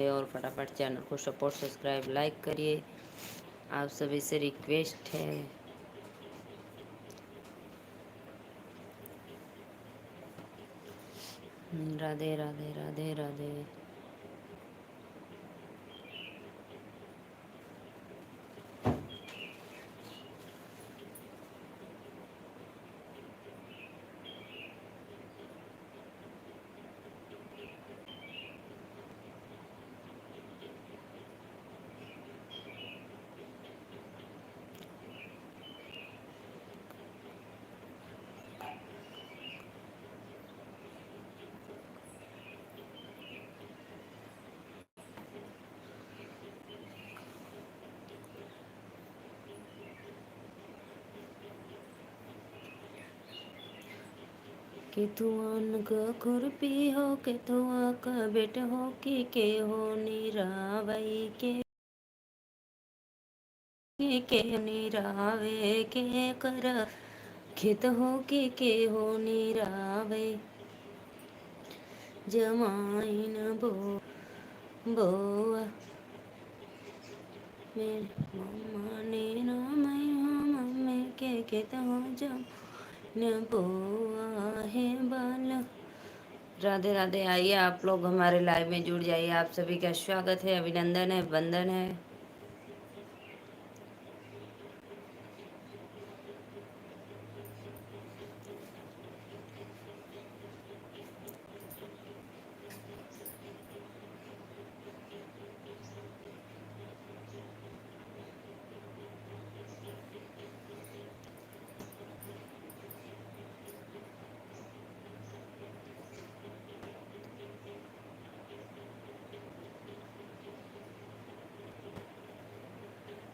और फटाफट चैनल को सपोर्ट सब्सक्राइब लाइक करिए। आप सभी से रिक्वेस्ट है। राधे राधे राधे राधे। कि तुआन का खुरपी हो के तुआ का बेट हो कि हो निरावई के निरावे के कर खेत हो के हो निरावे जमाइन बोआ मेरे मम्मा ने नाम मम्मी के खेत हो जम न बोआ है बाल। राधे राधे। आइए आप लोग हमारे लाइव में जुड़ जाइए। आप सभी का स्वागत है, अभिनंदन है, वंदन है।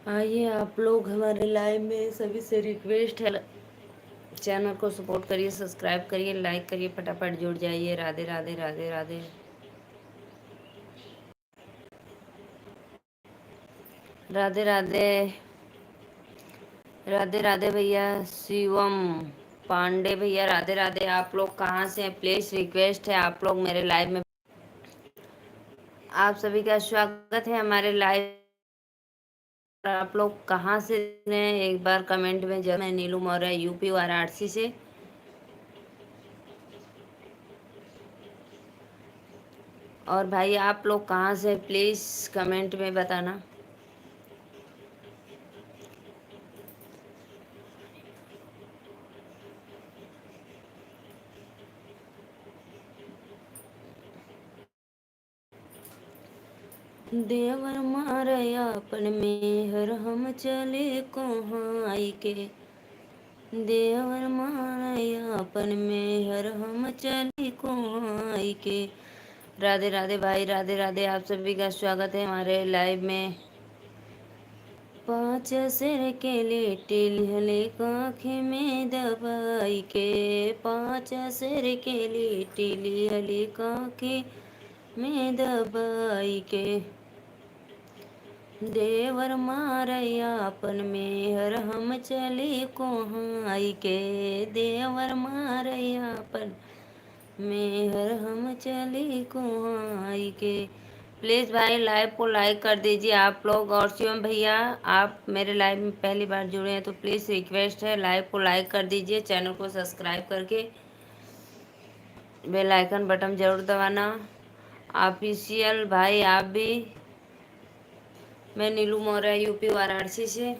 आइए आप लोग हमारे लाइव में, सभी से रिक्वेस्ट है, चैनल को सपोर्ट करिए, सब्सक्राइब करिए, लाइक करिए, फटाफट जुड़ जाइए। राधे राधे राधे राधे राधे राधे राधे राधे भैया शिवम पांडे भैया, राधे राधे। आप लोग कहाँ से हैं? प्लीज रिक्वेस्ट है, आप लोग मेरे लाइव में, आप सभी का स्वागत है हमारे लाइव। आप लोग कहाँ से हैं एक बार कमेंट में जरूर। मैं नीलू मौर्य यूपी वाराणसी से। और भाई आप लोग कहाँ से, प्लीज कमेंट में बताना। देवर मारया अपन मेहर हम चले कोहाँ आई के। देवर मारया अपन मेहर हम चले कोहाँ आई के। राधे राधे भाई, राधे राधे। आप सभी का स्वागत है हमारे लाइव में। पाँच सिर के लेटे लिहले काखे में दबाई के। पाँच सिर के लेटे लिहले काखे में दबाई के। देवर मारया अपन मेहर हम चले कोहाँ आई के। देवर मारया अपन मेहर हम चले कोहाँ आई के। प्लीज़ भाई लाइव को लाइक कर दीजिए आप लोग। और शिवम भैया, आप मेरे लाइव में पहली बार जुड़े हैं तो प्लीज़ रिक्वेस्ट है, लाइव को लाइक कर दीजिए, चैनल को सब्सक्राइब करके बेल आइकन बटन ज़रूर दबाना। ऑफिशियल भाई आप भी। मैं नीलू मौर्य यूपी वाराणसी से।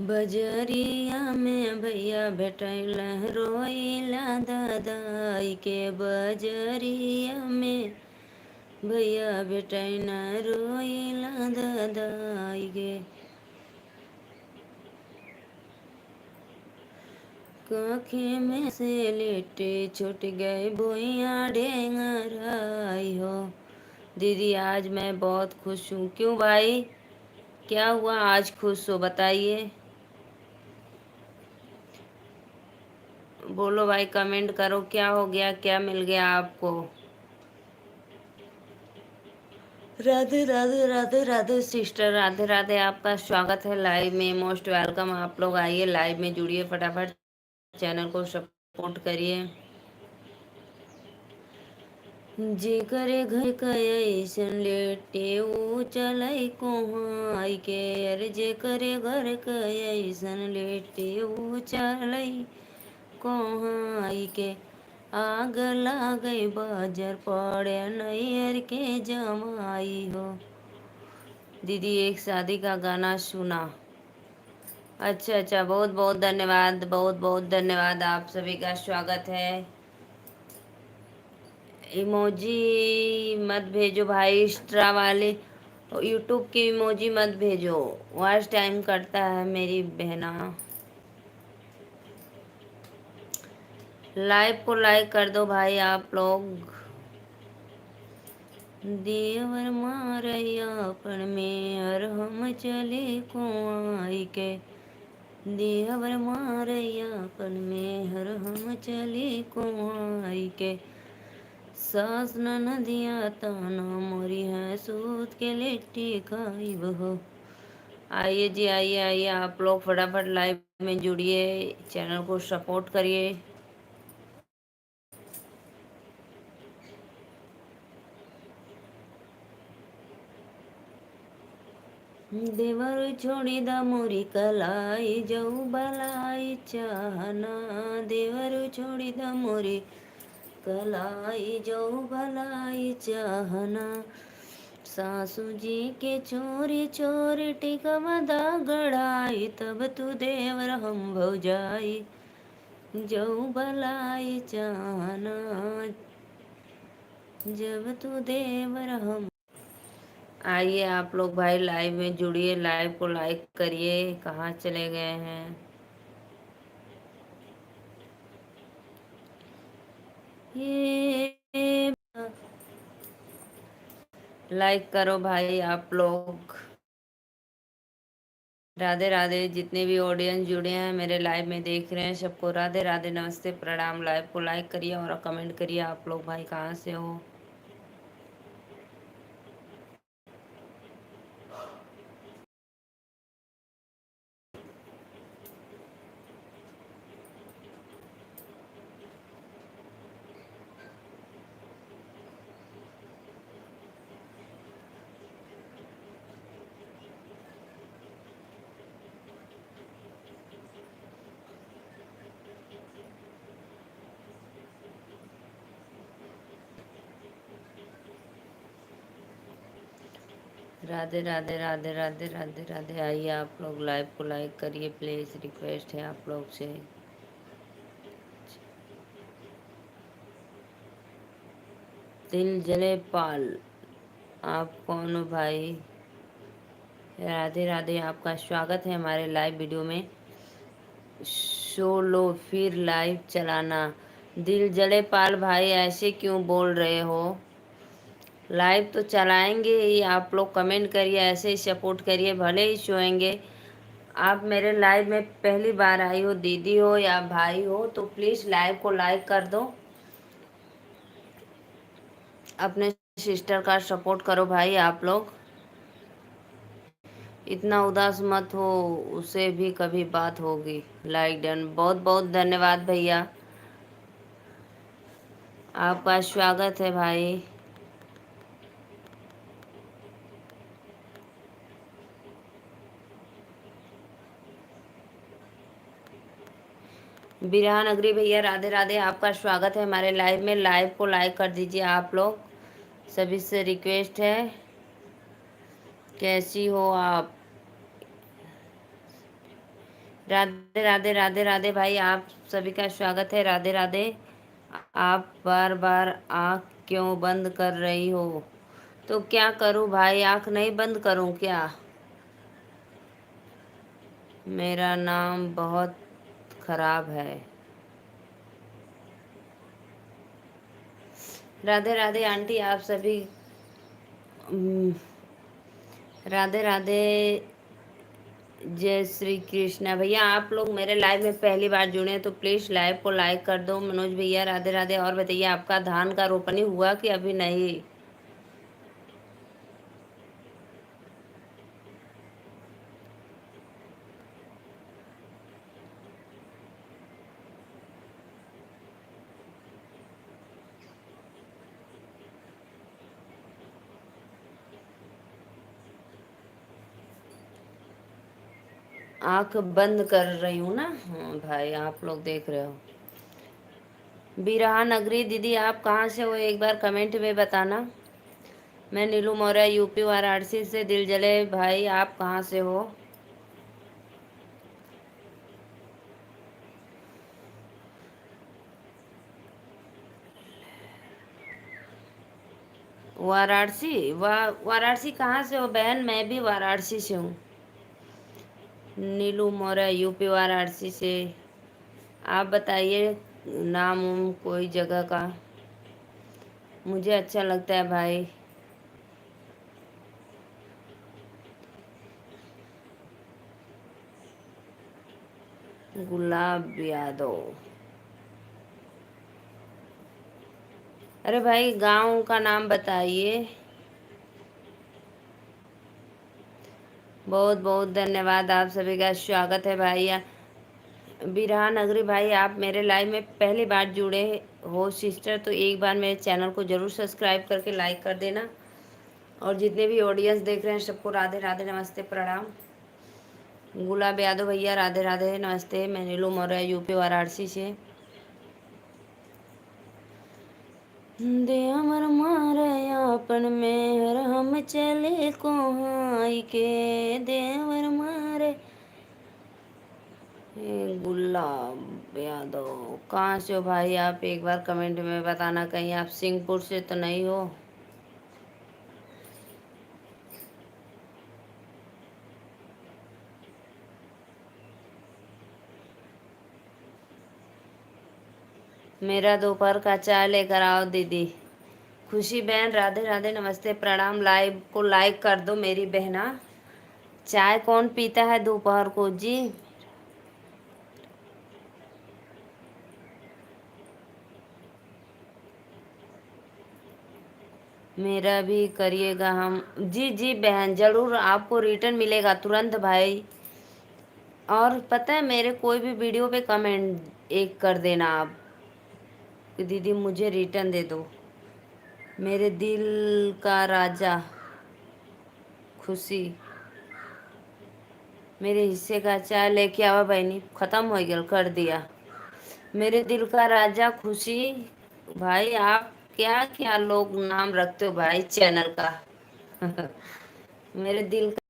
बजरिया में भैया भेटैल रोइला दादाई के। बजरिया में भैया भेटैन रोइला दादाई के। काखे में से लेटे छूट गए बोइया डेंगराई हो। दीदी आज मैं बहुत खुश हूँ। क्यों भाई, क्या हुआ आज खुश हो, बताइए। बोलो भाई, कमेंट करो, क्या हो गया, क्या मिल गया आपको। राधे राधे राधे राधे सिस्टर, राधे राधे। आपका स्वागत है लाइव में, मोस्ट वेलकम। आप लोग आइए लाइव में जुड़िए, फटाफट चैनल को सपोर्ट करिए। जेकरे घर कैसन लेटे ऊ चलै कोहाई के, अरे जेकरे घर कैसन लेटे ऊ चलै कोहाई के। आग लागे बाजर पड़े नैयर के जमाई हो। दीदी एक शादी का गाना सुना। अच्छा अच्छा, बहुत बहुत धन्यवाद, बहुत बहुत धन्यवाद, आप सभी का स्वागत है। इमोजी मत भेजो भाई, एक्स्ट्रा वाले यूट्यूब की इमोजी मत भेजो, वॉच टाइम करता है मेरी बहना। लाइव को लाइक कर दो भाई आप लोग। देवर मारैयापन में हर हम चले कुआई के, देवर मारैयापन में हर हम चले कुआई के। सास नदिया ताना मोरी है सूत के लिट्टी खाई हो। आइए जी, आइए आइए, आप लोग फटाफट लाइव में जुड़िए, चैनल को सपोर्ट करिए। देवर छोड़ी द मोरी कलाई जाऊ बलाई चाहना, देवर छोड़ी द मोरी कलाई जाऊ भलाई चाहना। सासू जी के चोरी चोरी टिकवदा गढ़ाई, तब तू देवर हम भौजाई जाऊ भलाई चाहना, जब तू देवर हम। आइए आप लोग भाई लाइव में जुड़िए, लाइव को लाइक करिए। कहाँ चले गए हैं? ये लाइक करो भाई आप लोग। राधे राधे, जितने भी ऑडियंस जुड़े हैं मेरे लाइव में देख रहे हैं सबको राधे राधे, नमस्ते, प्रणाम। लाइव को लाइक करिए और कमेंट करिए आप लोग भाई कहाँ से हो। राधे राधे राधे राधे राधे राधे। आइए आप लोग लाइव को लाइक करिए प्लीज, रिक्वेस्ट है आप लोग से। दिल जले पाल, आप कौन हो भाई? राधे राधे, आपका स्वागत है हमारे लाइव वीडियो में। सो लो फिर लाइव चलाना। दिल जले पाल भाई, ऐसे क्यों बोल रहे हो? लाइव तो चलाएंगे ही, आप लोग कमेंट करिए, ऐसे ही सपोर्ट करिए, भले ही सोएंगे। आप मेरे लाइव में पहली बार आई हो, दीदी हो या भाई हो, तो प्लीज़ लाइव को लाइक कर दो। अपने सिस्टर का सपोर्ट करो भाई आप लोग। इतना उदास मत हो, उससे भी कभी बात होगी। लाइक डन, बहुत बहुत धन्यवाद भैया, आपका स्वागत है भाई। बिरहा नगरी भैया राधे राधे, आपका स्वागत है हमारे लाइव में। लाइव को लाइक कर दीजिए आप लोग, सभी से रिक्वेस्ट है। कैसी हो आप? राधे राधे राधे राधे भाई, आप सभी का स्वागत है। राधे राधे। आप बार बार आँख क्यों बंद कर रही हो? तो क्या करूं भाई, आँख नहीं बंद करूं क्या? मेरा नाम बहुत खराब है। राधे राधे आंटी, आप सभी राधे राधे। जय श्री कृष्णा भैया, आप लोग मेरे लाइव में पहली बार जुड़े हैं तो प्लीज़ लाइव को लाइक कर दो। मनोज भैया राधे राधे। और बताइए, आपका धान का रोपनी हुआ कि अभी नहीं? आंख बंद कर रही हूँ ना। हाँ भाई, आप लोग देख रहे हो। बिरहा नगरी दीदी, आप कहाँ से हो एक बार कमेंट में बताना। मैं नीलू मौर्य यूपी वाराणसी से। दिल जले भाई, आप कहाँ से हो? वाराणसी? वाराणसी कहाँ से हो बहन? मैं भी वाराणसी से हूँ। नीलू मौर्य यूपी वाराणसी से। आप बताइए नाम उम कोई जगह का। मुझे अच्छा लगता है भाई। गुलाब यादव। अरे भाई, गांव का नाम बताइए। बहुत बहुत धन्यवाद, आप सभी का स्वागत है भाई। बिरहा नगरी भाई, आप मेरे लाइव में पहली बार जुड़े हो सिस्टर, तो एक बार मेरे चैनल को ज़रूर सब्सक्राइब करके लाइक कर देना। और जितने भी ऑडियंस देख रहे हैं सबको राधे राधे, नमस्ते, प्रणाम। गुलाब यादव भैया राधे राधे, नमस्ते। मैं नीलू मौर्य यूपी वाराणसी से। दे अमर मारे आपन में हर हम चले को के देवर मारे। गुलाब यादव कहाँ से हो भाई? आप एक बार कमेंट में बताना। कहीं आप सिंहपुर से तो नहीं हो? मेरा दोपहर का चाय लेकर आओ दीदी। खुशी बहन राधे राधे, नमस्ते, प्रणाम। लाइव को लाइक कर दो मेरी बहना। चाय कौन पीता है दोपहर को जी? मेरा भी करिएगा। हम जी जी बहन, ज़रूर आपको रिटर्न मिलेगा तुरंत भाई। और पता है, मेरे कोई भी वीडियो पे कमेंट एक कर देना आप कि दीदी मुझे रिटर्न दे दो। मेरे दिल का राजा खुशी, मेरे हिस्से का चाय लेके आवा बहनी। ख़त्म हो गया, कर दिया। मेरे दिल का राजा खुशी भाई, आप क्या क्या लोग नाम रखते हो भाई चैनल का। मेरे दिल का।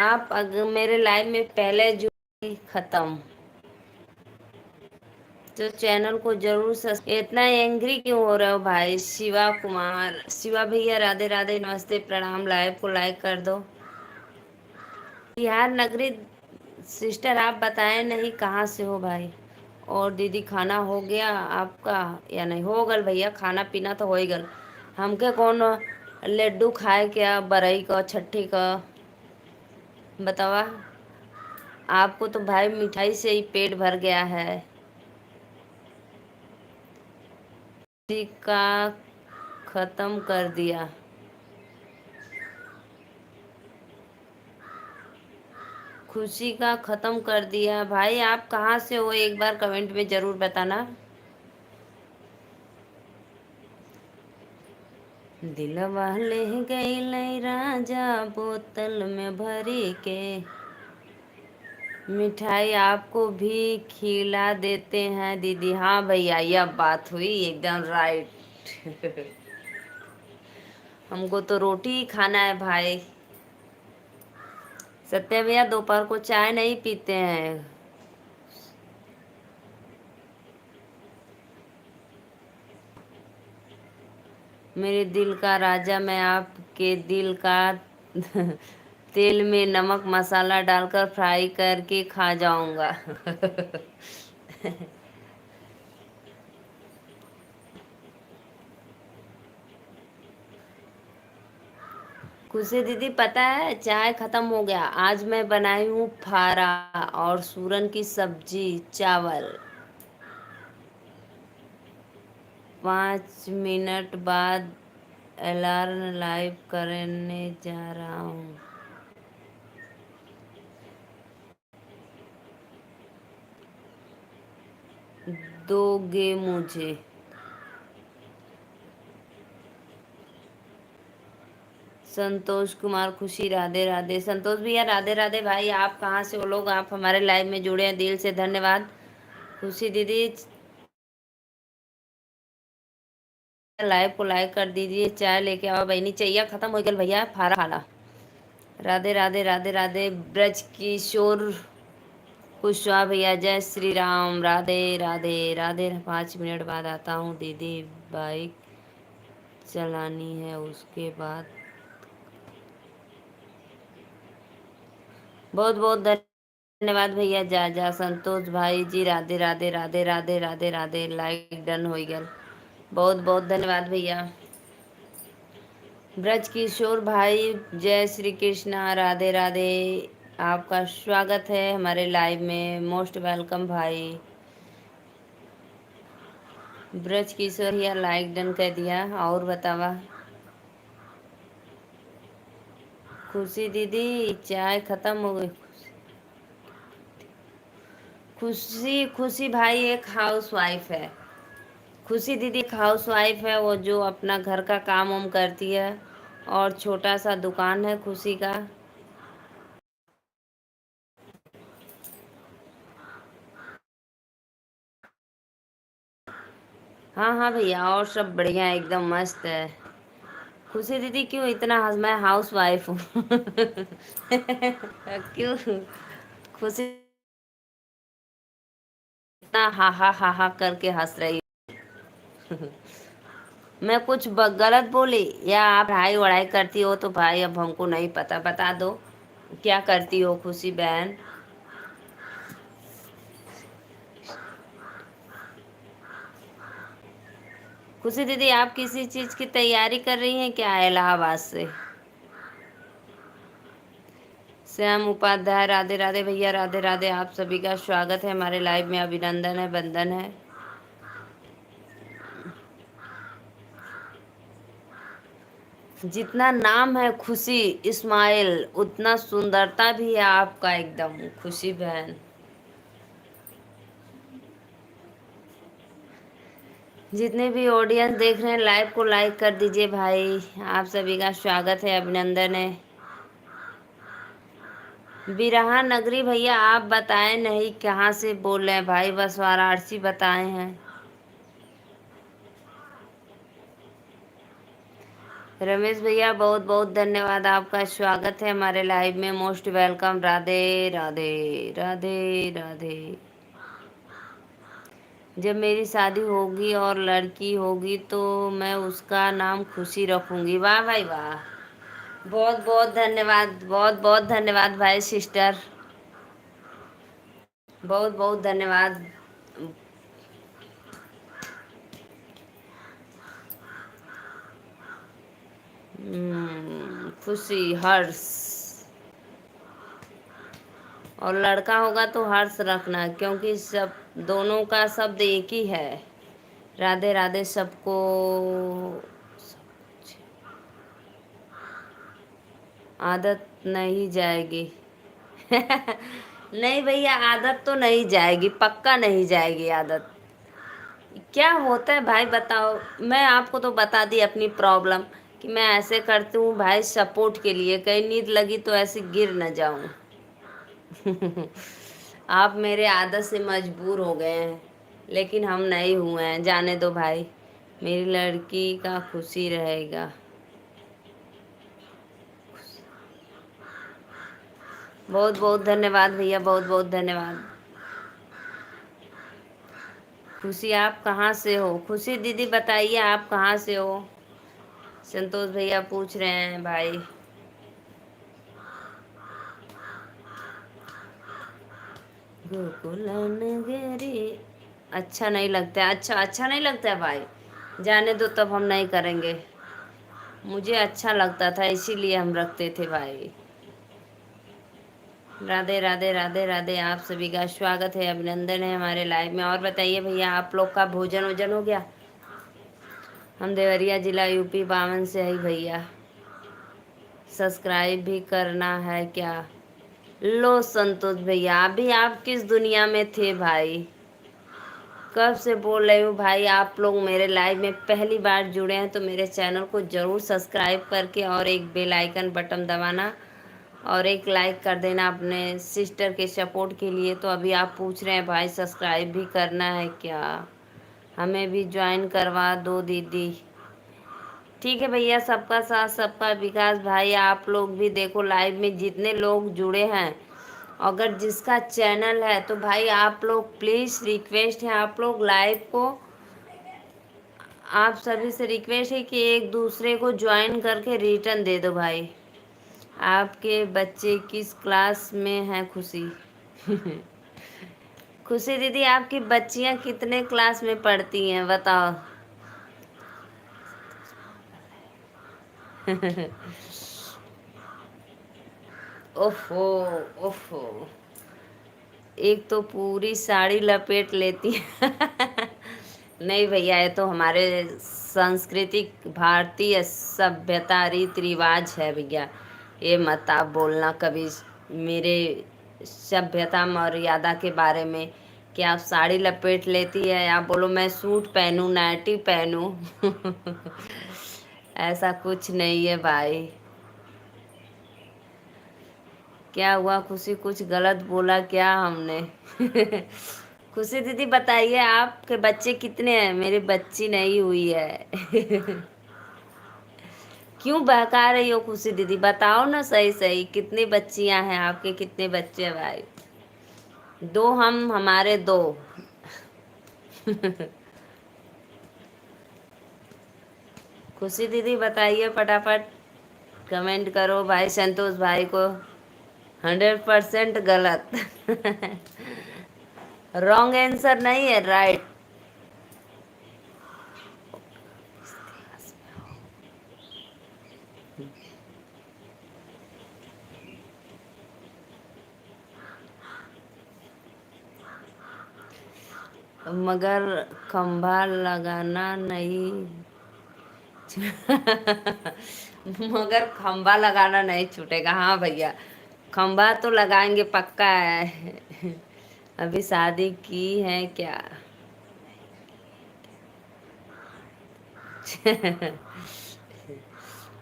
आप अगर मेरे लाइव में पहले जो खत्म, तो चैनल को जरूर इतना एंग्री क्यों हो रहे हो भाई? शिवा कुमार, शिवा भैया राधे राधे, नमस्ते, प्रणाम। लाइव को लाइक कर दो। बिहार नगरी सिस्टर, आप बताएं नहीं कहाँ से हो भाई? और दीदी खाना हो गया आपका या नहीं? हो गल भैया, खाना पीना तो हो ही गल। हमके कौन लड्डू खाए क्या बरई का छठी का? बतावा। आपको तो भाई मिठाई से ही पेट भर गया है। खुशी का खत्म कर दिया। खुशी का खत्म कर दिया भाई। आप कहाँ से हो एक बार कमेंट में जरूर बताना। दिलवा ले गई राजा बोतल में भरी के। मिठाई आपको भी खिला देते हैं दीदी। हाँ भैया, यह बात हुई एकदम राइट। हमको तो रोटी ही खाना है भाई। सत्य भैया दोपहर को चाय नहीं पीते हैं। मेरे दिल का राजा, मैं आपके दिल का तेल में नमक मसाला डालकर फ्राई करके खा जाऊंगा। खुशी दीदी, पता है चाय खत्म हो गया। आज मैं बनाई हूँ फारा और सूरन की सब्जी चावल। 5 मिनट बाद अलार्म लाइव करने जा रहा हूँ। दोगे मुझे? संतोष कुमार खुशी, राधे राधे। संतोष भैया राधे राधे भाई। आप कहाँ से हो लोग, आप हमारे लाइव में जुड़े हैं, दिल से धन्यवाद। खुशी दीदी लाइव को लाइक कर दीजिए। चाय लेके आओ बहनी, चाहिए खत्म हो गया भैया, फारा खाला। राधे राधे राधे राधे। ब्रज किशोर कुशवाहा भैया, जय श्री राम। राधे राधे राधे। 5 मिनट बाद आता हूँ दीदी, बाइक चलानी है उसके बाद। बहुत बहुत धन्यवाद भैया। जा जा संतोष भाई जी, राधे राधे राधे राधे राधे राधे। लाइक डन हो गया, बहुत बहुत धन्यवाद भैया। ब्रज किशोर भाई, जय श्री कृष्णा, राधे राधे। आपका स्वागत है हमारे लाइव में, मोस्ट वेलकम भाई। ब्रज किशोर भैया लाइक डन कर दिया। और बतावा खुशी दीदी, चाय खत्म हो गई। खुशी खुशी भाई एक हाउस वाइफ है। खुशी दीदी एक हाउस वाइफ है, वो जो अपना घर का काम वाम करती है, और छोटा सा दुकान है खुशी का। हाँ हाँ भैया, और सब बढ़िया एकदम मस्त है। खुशी दीदी क्यों इतना मैं हाउस वाइफ हूँ। क्यों खुशी इतना हा हा करके हंस रही। मैं कुछ गलत बोली, या आप पढ़ाई वढ़ाई करती हो तो भाई अब हमको नहीं पता, बता दो क्या करती हो खुशी बहन। खुशी दीदी आप किसी चीज की तैयारी कर रही हैं क्या इलाहाबाद से? श्याम उपाध्याय, राधे राधे भैया, राधे राधे। आप सभी का स्वागत है हमारे लाइव में, अभिनंदन है, बंदन है। जितना नाम है खुशी इस्माइल, उतना सुंदरता भी है आपका एकदम खुशी बहन। जितने भी ऑडियंस देख रहे हैं लाइव को लाइक कर दीजिए भाई। आप सभी का स्वागत है, अभिनंदन है। बिरहा नगरी भैया आप बताएं नहीं कहाँ से बोल रहे हैं भाई, बस वाराणसी बताए हैं। रमेश भैया बहुत बहुत धन्यवाद, आपका स्वागत है हमारे लाइव में, मोस्ट वेलकम। राधे राधे राधे राधे। जब मेरी शादी होगी और लड़की होगी तो मैं उसका नाम खुशी रखूंगी। वाह भाई वाह, बहुत बहुत धन्यवाद, बहुत बहुत धन्यवाद भाई सिस्टर, बहुत बहुत धन्यवाद। खुशी हर्ष, और लड़का होगा तो हर्ष रखना, क्योंकि सब दोनों का शब्द एक ही है। राधे राधे सबको। आदत नहीं जाएगी। नहीं भैया, आदत तो नहीं जाएगी, पक्का नहीं जाएगी आदत। क्या होता है भाई बताओ, मैं आपको तो बता दी अपनी प्रॉब्लम, कि मैं ऐसे करती हूँ भाई सपोर्ट के लिए, कहीं नींद लगी तो ऐसे गिर न जाऊं। आप मेरे आदत से मजबूर हो गए हैं, लेकिन हम नहीं हुए हैं, जाने दो भाई। मेरी लड़की का खुशी रहेगा। बहुत बहुत धन्यवाद भैया, बहुत बहुत धन्यवाद। खुशी आप कहाँ से हो? खुशी दीदी बताइए आप कहाँ से हो? संतोष भैया पूछ रहे हैं भाई। गोकुल नगरी अच्छा नहीं लगता है। अच्छा अच्छा नहीं लगता है भाई, जाने दो, तब हम नहीं करेंगे। मुझे अच्छा लगता था इसीलिए हम रखते थे भाई। राधे राधे राधे राधे। आप सभी का स्वागत है, अभिनंदन है हमारे लाइव में। और बताइए भैया, आप लोग का भोजन वोजन हो गया? हम देवरिया जिला यूपी 52 से ही भैया। सब्सक्राइब भी करना है क्या? लो संतोष भैया, अभी आप किस दुनिया में थे भाई? कब से बोल रही हूँ भाई, आप लोग मेरे लाइव में पहली बार जुड़े हैं तो मेरे चैनल को ज़रूर सब्सक्राइब करके और एक बेल आइकन बटन दबाना और एक लाइक कर देना अपने सिस्टर के सपोर्ट के लिए। तो अभी आप पूछ रहे हैं भाई सब्सक्राइब भी करना है क्या, हमें भी ज्वाइन करवा दो दीदी। ठीक है भैया, सबका साथ सबका विकास। भाई आप लोग भी देखो, लाइव में जितने लोग जुड़े हैं, अगर जिसका चैनल है तो भाई आप लोग प्लीज़ रिक्वेस्ट है, आप लोग लाइव को, आप सभी से रिक्वेस्ट है कि एक दूसरे को ज्वाइन करके रिटर्न दे दो भाई। आपके बच्चे किस क्लास में हैं खुशी? खुशी दीदी, आपकी बच्चियां कितने क्लास में पढ़ती हैं बताओ? ओफो, ओफो, एक तो पूरी साड़ी लपेट लेती है। नहीं भैया, ये तो हमारे सांस्कृतिक भारतीय सभ्यता रीति रिवाज है भैया। ये मत आप बोलना कभी मेरे सभ्यता मर्यादा के बारे में कि आप साड़ी लपेट लेती है, आप बोलो मैं सूट पहनूं, नाइटी पहनूं। ऐसा कुछ नहीं है भाई। क्या हुआ खुशी, कुछ गलत बोला क्या हमने? खुशी दीदी बताइए आपके बच्चे कितने हैं? मेरी बच्ची नहीं हुई है। क्यों बहका रही हो खुशी दीदी, बताओ ना सही सही, कितनी बच्चियां हैं आपके, कितने बच्चे हैं भाई? दो, हम हमारे दो। खुशी दीदी बताइए फटाफट, कमेंट करो भाई। संतोष भाई को 100% गलत। रॉन्ग आंसर नहीं है, राइट। मगर खंभा लगाना नहीं। मगर खंभा लगाना नहीं छूटेगा। हाँ भैया, खंभा तो लगाएंगे पक्का है। अभी शादी की है क्या?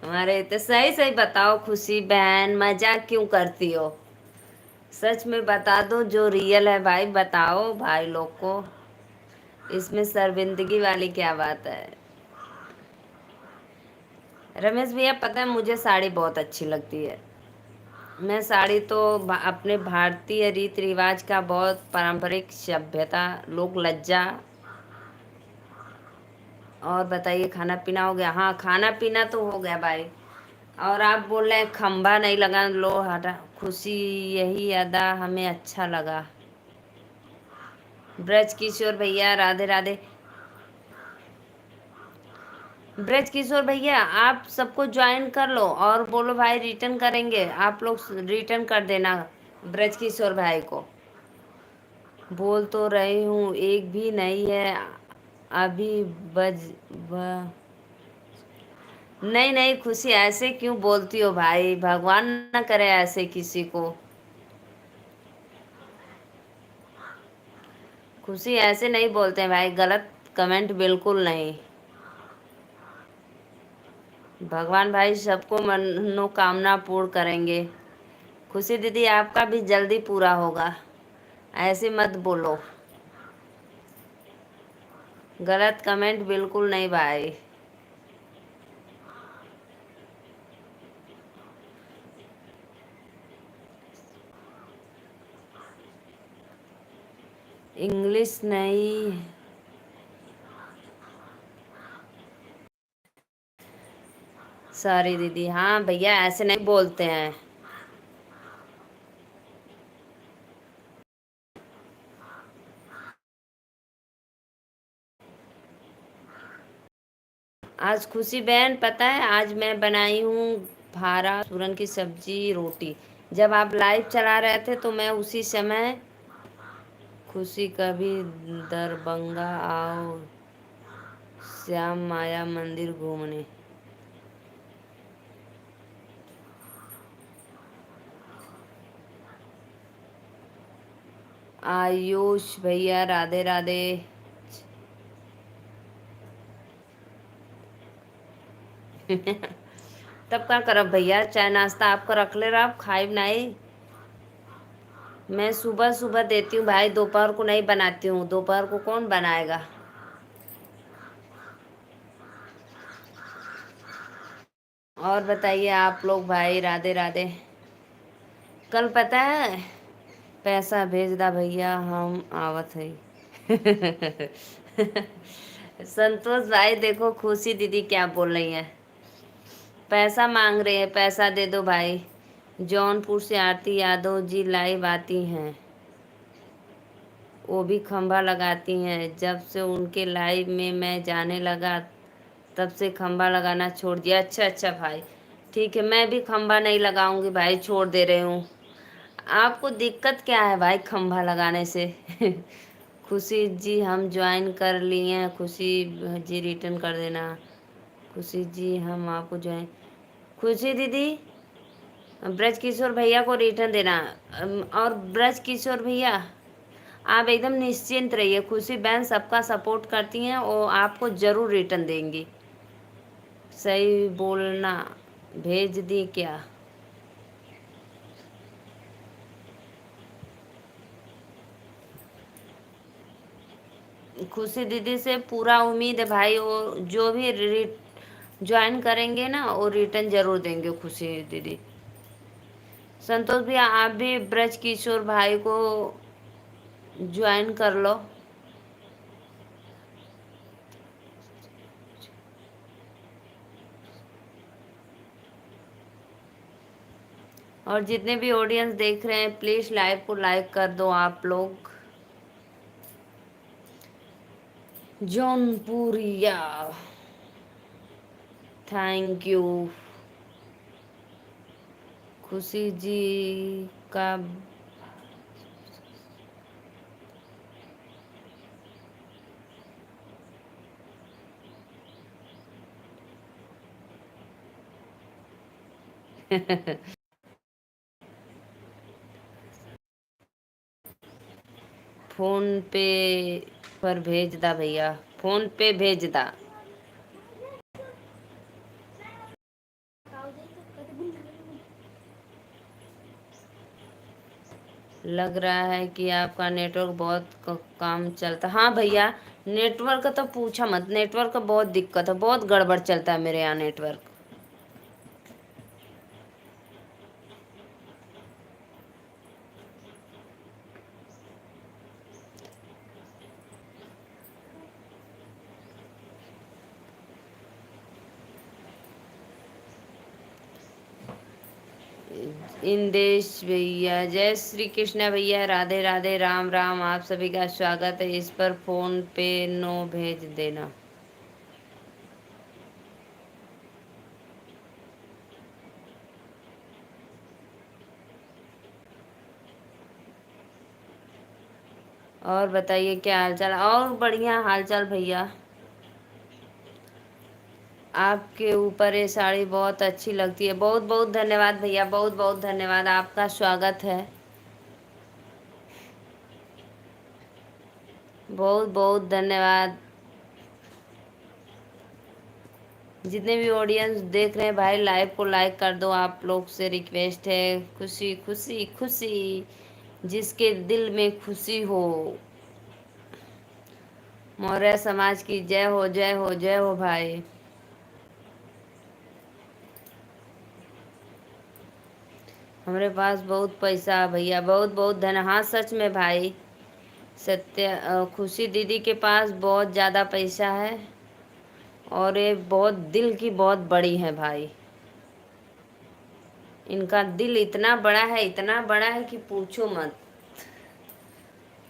हमारे तो सही सही बताओ खुशी बहन, मजाक क्यों करती हो? सच में बता दो जो रियल है भाई, बताओ भाई लोग को, इसमें शर्मिंदगी वाली क्या बात है? रमेश भैया, पता है मुझे साड़ी बहुत अच्छी लगती है। मैं साड़ी तो अपने भारतीय रीति रिवाज का बहुत पारंपरिक सभ्यता, लोक लज्जा। और बताइए खाना पीना हो गया? हाँ खाना पीना तो हो गया भाई। और आप बोल रहे हैं खंबा नहीं लगा, लो हटा। खुशी, यही अदा हमें अच्छा लगा। ब्रज किशोर भैया राधे राधे। ब्रज किशोर भैया आप सबको ज्वाइन कर लो और बोलो भाई रिटर्न करेंगे, आप लोग रिटर्न कर देना ब्रज किशोर भाई को। बोल तो रही हूँ एक भी नहीं है अभी ब... नहीं नहीं खुशी, ऐसे क्यों बोलती हो भाई, भगवान ना करे ऐसे किसी को। खुशी ऐसे नहीं बोलते हैं भाई, गलत कमेंट बिल्कुल नहीं। भगवान भाई सबको मनोकामना पूर्ण करेंगे। खुशी दीदी आपका भी जल्दी पूरा होगा, ऐसे मत बोलो। गलत कमेंट बिल्कुल नहीं भाई। इंग्लिश नहीं। सॉरी दीदी, हाँ भैया ऐसे नहीं बोलते हैं। आज खुशी बहन पता है आज मैं बनाई हूँ भारा सूरन की सब्जी रोटी। जब आप लाइव चला रहे थे तो मैं उसी समय, खुशी कभी दरभंगा आओ श्याम माया मंदिर घूमने। आयुष भैया राधे राधे। तब का करब भैया, चाय नाश्ता आपका रख ले रहा, आप खाए बनाए। मैं सुबह सुबह देती हूँ भाई, दोपहर को नहीं बनाती हूँ, दोपहर को कौन बनाएगा। और बताइए आप लोग भाई, राधे राधे। कल पता है पैसा भेज दा भैया, हम आवत है। संतोष भाई देखो खुशी दीदी क्या बोल रही है, पैसा मांग रहे हैं, पैसा दे दो भाई। जौनपुर से आरती यादव जी लाइव आती हैं, वो भी खंभा लगाती हैं। जब से उनके लाइव में मैं जाने लगा तब से खंभा लगाना छोड़ दिया। अच्छा अच्छा भाई, ठीक है, मैं भी खंभा नहीं लगाऊंगी भाई, छोड़ दे रही हूँ। आपको दिक्कत क्या है भाई खंभा लगाने से? खुशी जी हम ज्वाइन कर लिए हैं, खुशी जी रिटर्न कर देना। खुशी जी हम आपको ज्वाइन, खुशी दीदी ब्रज किशोर भैया को रिटर्न देना। और ब्रज किशोर भैया आप एकदम निश्चिंत रहिए, खुशी बहन सबका सपोर्ट करती हैं, और आपको ज़रूर रिटर्न देंगी। सही बोलना, भेज दी क्या? खुशी दीदी से पूरा उम्मीद है भाई, वो जो भी ज्वाइन करेंगे ना वो रिटर्न जरूर देंगे खुशी दीदी। संतोष भैया आप भी ब्रज किशोर भाई को ज्वाइन कर लो। और जितने भी ऑडियंस देख रहे हैं प्लीज़ लाइव को लाइक कर दो आप लोग। Jaunpuriya, thank you. खुशी जी का फोन पे पर भेज दा भैया, फोन पे भेज दा। लग रहा है कि आपका नेटवर्क बहुत काम चलता। हाँ भैया, नेटवर्क का तो पूछा मत, नेटवर्क का बहुत दिक्कत है, बहुत गड़बड़ चलता है मेरे यहाँ नेटवर्क। इंदेश भैया, जय श्री कृष्ण भैया, राधे राधे, राम राम, आप सभी का स्वागत है। इस पर फोन पे नो भेज देना। और बताइए क्या हालचाल? और बढ़िया हालचाल भैया। आपके ऊपर ये साड़ी बहुत अच्छी लगती है। बहुत बहुत धन्यवाद भैया, बहुत बहुत धन्यवाद, आपका स्वागत है। बहुत बहुत धन्यवाद। जितने भी ऑडियंस देख रहे हैं भाई लाइव को लाइक कर दो, आप लोग से रिक्वेस्ट है। खुशी खुशी खुशी, जिसके दिल में खुशी हो। मौर्य समाज की जय हो, जय हो, जय हो भाई। हमारे पास बहुत पैसा है भैया, बहुत बहुत धन। हाँ सच में भाई, सत्य खुशी दीदी के पास बहुत ज़्यादा पैसा है, और ये बहुत दिल की बहुत बड़ी है भाई। इनका दिल इतना बड़ा है, इतना बड़ा है कि पूछो मत।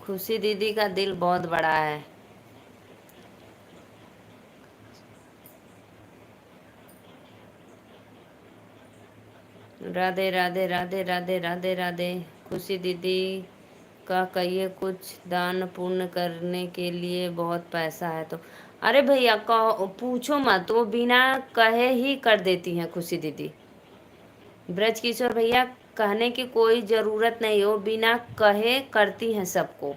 खुशी दीदी का दिल बहुत बड़ा है। राधे राधे राधे राधे राधे राधे। खुशी दीदी का कहिए कुछ दान पुण्य करने के लिए बहुत पैसा है तो। अरे भैया कहो, पूछो मत, वो बिना कहे ही कर देती हैं खुशी दीदी। ब्रज किशोर भैया कहने की कोई ज़रूरत नहीं, वो बिना कहे करती हैं सबको,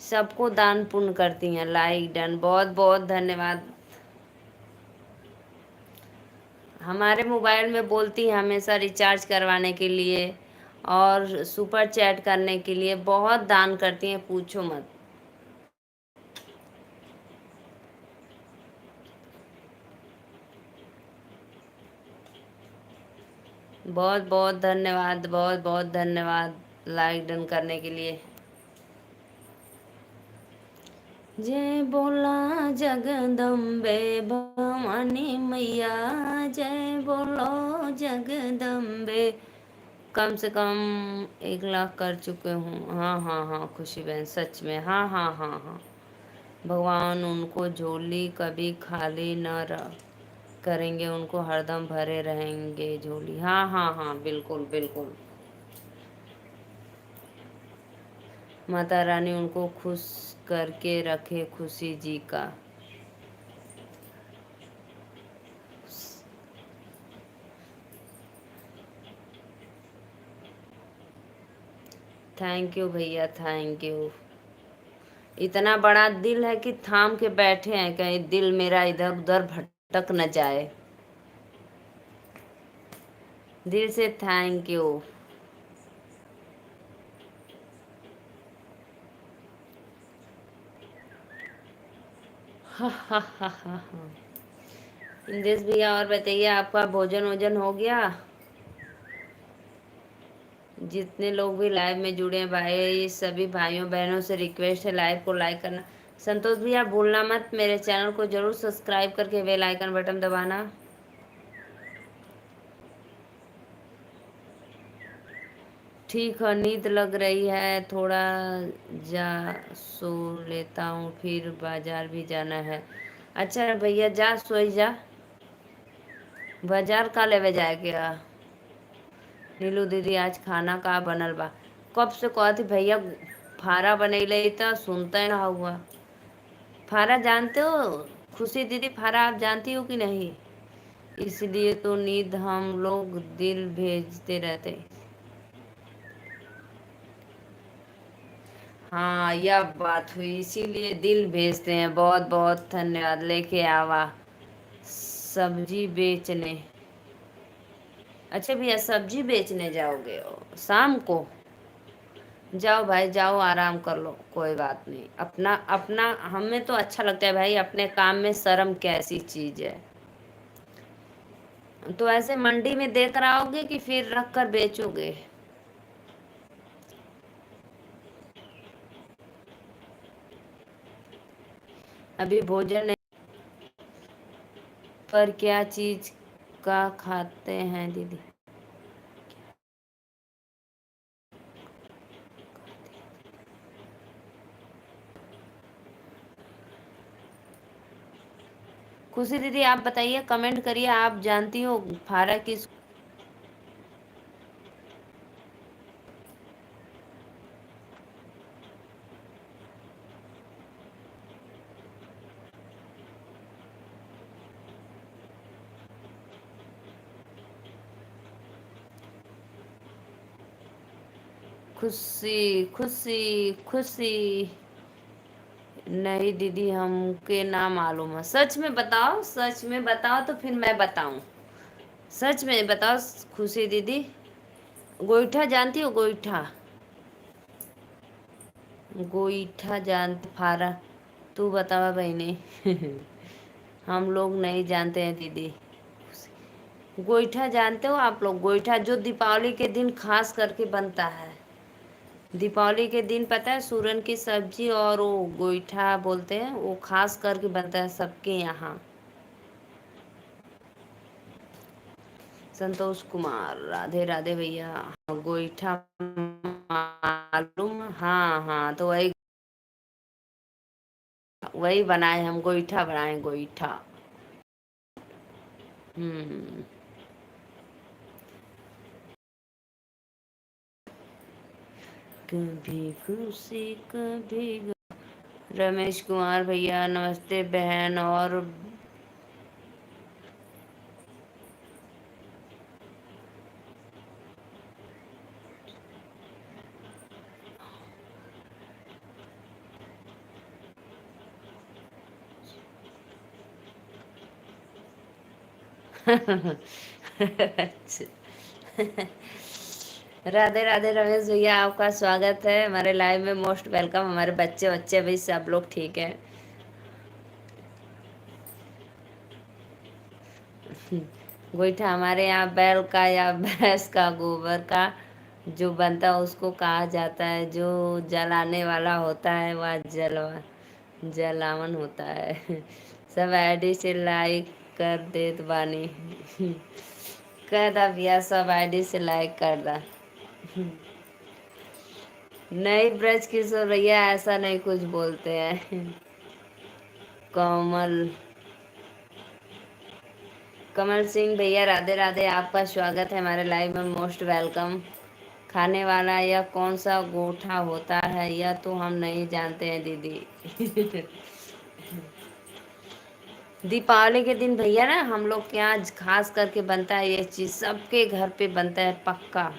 सबको दान पुण्य करती हैं। लाइक डन, बहुत बहुत धन्यवाद। हमारे मोबाइल में बोलती है हमेशा रिचार्ज करवाने के लिए और सुपर चैट करने के लिए, बहुत दान करती हैं, पूछो मत। बहुत बहुत धन्यवाद, बहुत बहुत धन्यवाद लाइक डन करने के लिए। जय बोला जगदम्बे भवानी मैया, जय बोलो जगदम्बे। कम से कम 1 लाख कर चुके हूँ। हाँ हाँ हाँ खुशी बहन, सच में, हाँ हाँ हाँ हाँ। भगवान उनको झोली कभी खाली न रह करेंगे, उनको हरदम भरे रहेंगे झोली। हाँ हाँ हाँ बिल्कुल बिल्कुल। माता रानी उनको खुश करके रखे, खुशी जी का। थैंक यू भैया, थैंक यू। इतना बड़ा दिल है कि थाम के बैठे हैं, कहीं दिल मेरा इधर उधर भटक न जाए। दिल से थैंक यू। हा हा हा हा हा। इंदेश भैया और बताइए, आपका भोजन वोजन हो गया? जितने लोग भी लाइव में जुड़े हैं भाई, सभी भाइयों बहनों से रिक्वेस्ट है लाइव को लाइक करना। संतोष भैया भूलना मत, मेरे चैनल को जरूर सब्सक्राइब करके बेल आइकन बटन दबाना। ठीक है, नींद लग रही है थोड़ा, जा सो लेता हूँ, फिर बाजार भी जाना है। अच्छा भैया जा सोई जा। बाजार का लेवे जाएगा? नीलू दीदी आज खाना का बनल बा? कब से कहती भैया फारा बनैले त सुनते ना हुआ। फारा जानते हो खुशी दीदी, फारा आप जानती हो कि नहीं? इसलिए तो नींद हम लोग दिल भेजते रहते। हाँ यह बात हुई, इसीलिए दिल भेजते हैं। बहुत बहुत धन्यवाद। लेके आवा सब्जी बेचने। अच्छा भैया सब्जी बेचने जाओगे शाम को? जाओ भाई जाओ, आराम कर लो, कोई बात नहीं। अपना अपना हमें तो अच्छा लगता है भाई, अपने काम में शर्म कैसी चीज है। तो ऐसे मंडी में देकर आओगे कि फिर रख कर बेचोगे? अभी भोजन नहीं, पर क्या चीज का खाते हैं दीदी? खुशी दीदी आप बताइए, कमेंट करिए, आप जानती हो फारा किस? खुशी खुशी खुशी। नहीं दीदी हमके ना मालूम है, सच में बताओ, सच में बताओ तो फिर मैं बताऊं। सच में बताओ खुशी दीदी। गोईठा जानती हो? गोईठा, गोईठा जानती? फारा तू बतावा बहनी। हम लोग नहीं जानते हैं दीदी। गोईठा जानते हो आप लोग? गोईठा जो दीपावली के दिन खास करके बनता है। दीपावली के दिन पता है, सूरन की सब्जी और वो गोईठा बोलते हैं, वो खास करके बनता है सबके यहाँ। संतोष कुमार राधे राधे भैया। गोईठा मालूम, हाँ हाँ, तो वही वही बनाए हम, गोईठा बनाए, गोईठा। हम्म। कभी खुशी कभी रमेश कुमार भैया नमस्ते बहन। और अच्छा। राधे राधे रमेश भैया, आपका स्वागत है हमारे लाइव में। Most welcome. हमारे बच्चे बच्चे भी सब लोग ठीक है। गोईठा हमारे यहाँ बैल का या भैंस का गोबर का जो बनता है उसको कहा जाता है। जो जलाने वाला होता है वह जलावन होता है। सब आईडी से लाइक कर देत बानी। कह दा भैया, सब आईडी से लाइक कर दा। नहीं ब्रज किशोर भैया, ऐसा नहीं कुछ बोलते हैं। कमल कमल सिंह भैया, राधे राधे, आपका स्वागत है हमारे लाइव में। Most welcome. खाने वाला यह कौन सा गोठा होता है, यह तो हम नहीं जानते हैं दीदी। दीपावली के दिन भैया ना हम लोग के यहाँ खास करके बनता है ये चीज़, सबके घर पे बनता है पक्का।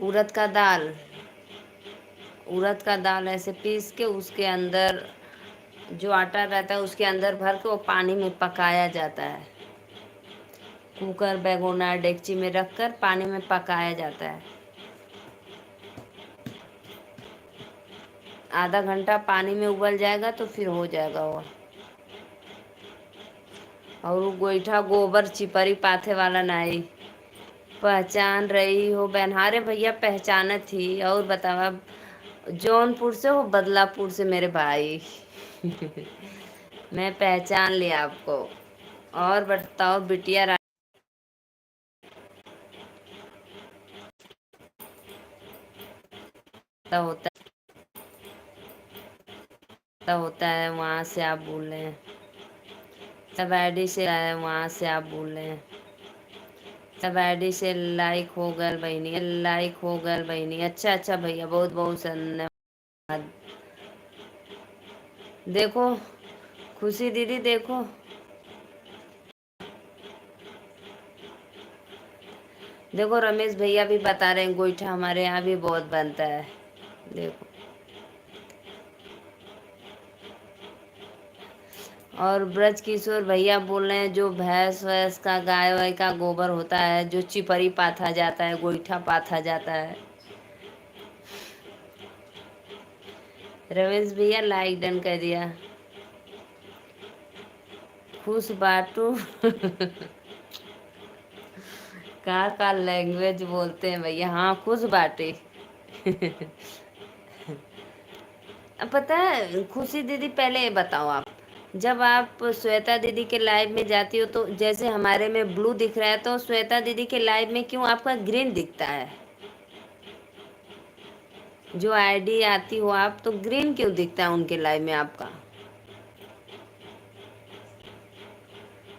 उड़द का दाल, उड़द का दाल ऐसे पीस के उसके अंदर जो आटा रहता है उसके अंदर भर के वो पानी में पकाया जाता है। कुकर भगोना डेगची में रखकर पानी में पकाया जाता है। आधा घंटा पानी में उबल जाएगा तो फिर हो जाएगा वो। और वो गोईठा गोबर चिपरी पाथे वाला नहीं। पहचान रही हो बहन? हाँ रे भैया पहचान थी। और बतावा, जौनपुर से हो, बदलापुर से मेरे भाई। मैं पहचान लिया आपको। और बताओ बिटिया, होता होता है वहाँ से आप बोल रहे हैं। सब आईडी से आए वहाँ से आप बोल रहे हैं। सब आईडी से लाइक हो गल बहनी, लाइक हो गल बहनी। अच्छा अच्छा भैया, बहुत बहुत धन्यवाद। देखो खुशी दीदी, देखो देखो रमेश भैया भी बता रहे हैं गोईठा हमारे यहाँ भी बहुत बनता है। देखो, और ब्रज किशोर भैया बोल रहे हैं जो भैंस वैस का गाय वाय का गोबर होता है जो चिपरी पाथा जाता है, गोईठा पाथा जाता है। रमेश भैया लाइक डन कर दिया। खुश बाटू। का लैंग्वेज बोलते हैं भैया? हाँ खुश बाटे। अब पता है खुशी दीदी, पहले ये बताओ आप, जब आप श्वेता दीदी के लाइव में जाती हो तो जैसे हमारे में ब्लू दिख रहा है, तो श्वेता दीदी के लाइव में क्यों आपका ग्रीन दिखता है? जो आईडी आती हो आप तो ग्रीन क्यों दिखता है उनके लाइव में आपका?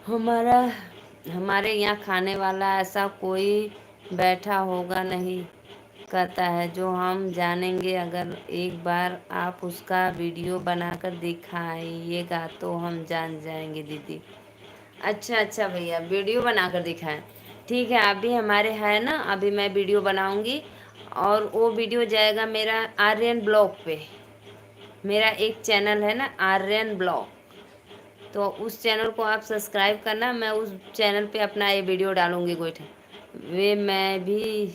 हमारा हमारे यहाँ खाने वाला ऐसा कोई बैठा होगा नहीं करता है जो हम जानेंगे। अगर एक बार आप उसका वीडियो बनाकर दिखाइएगा तो हम जान जाएंगे दीदी। अच्छा अच्छा भैया, वीडियो बनाकर दिखाएं। ठीक है, आप भी हमारे है ना, अभी मैं वीडियो बनाऊंगी और वो वीडियो जाएगा मेरा आर्यन ब्लॉग पे। मेरा एक चैनल है ना आर्यन ब्लॉग, तो उस चैनल को आप सब्सक्राइब करना। मैं उस चैनल पे अपना ये वीडियो डालूंगी गोईठा। वे मैं भी।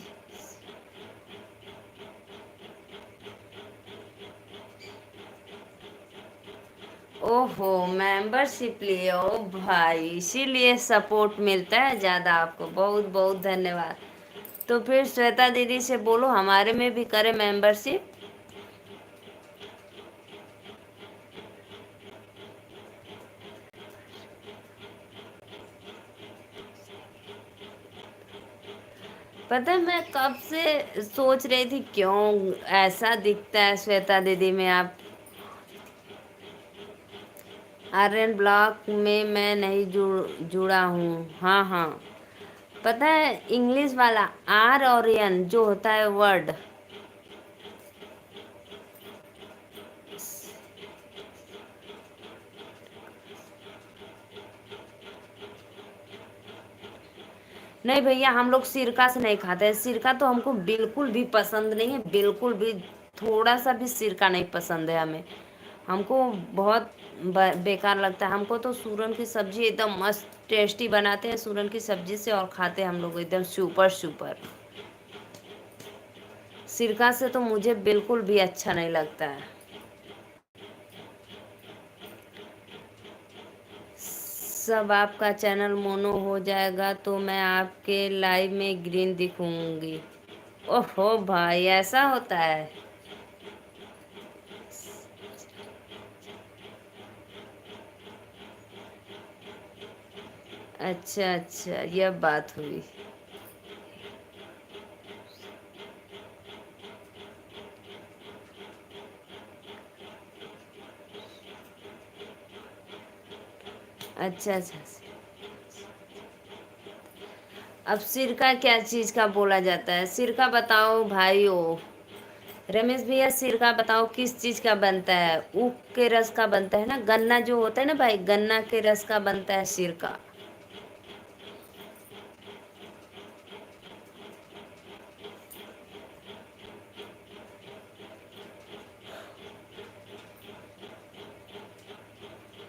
ओहो, मेंबरशिप लिए हो भाई, इसीलिए सपोर्ट मिलता है ज़्यादा आपको। बहुत बहुत धन्यवाद। तो फिर श्वेता दीदी से बोलो हमारे में भी करे मेंबरशिप। पता है मैं कब से सोच रही थी क्यों ऐसा दिखता है श्वेता दीदी में आप। आर्यन ब्लॉक में मैं नहीं जुड़ा हूँ। हाँ हाँ, पता है इंग्लिश वाला आर और एन जो होता है वर्ड। नहीं भैया, हम लोग सिरका से नहीं खाते हैं। सिरका तो हमको बिल्कुल भी पसंद नहीं है, बिल्कुल भी। थोड़ा सा भी सिरका नहीं पसंद है हमें। हमको बहुत बेकार लगता है हमको। तो सूरन की सब्जी एकदम मस्त टेस्टी बनाते हैं सूरन की सब्जी से, और खाते हैं हम लोग एकदम सुपर सुपर। सिरका से तो मुझे बिल्कुल भी अच्छा नहीं लगता है। सब आपका चैनल मोनो हो जाएगा तो मैं आपके लाइव में ग्रीन दिखूंगी। ओहो भाई, ऐसा होता है? अच्छा अच्छा, यह बात हुई। अच्छा अच्छा। अब सिरका क्या चीज़ का बोला जाता है? सिरका बताओ भाइयों। रमेश भैया, सिरका बताओ किस चीज़ का बनता है? ऊख के रस का बनता है ना, गन्ना जो होता है ना भाई, गन्ना के रस का बनता है सिरका।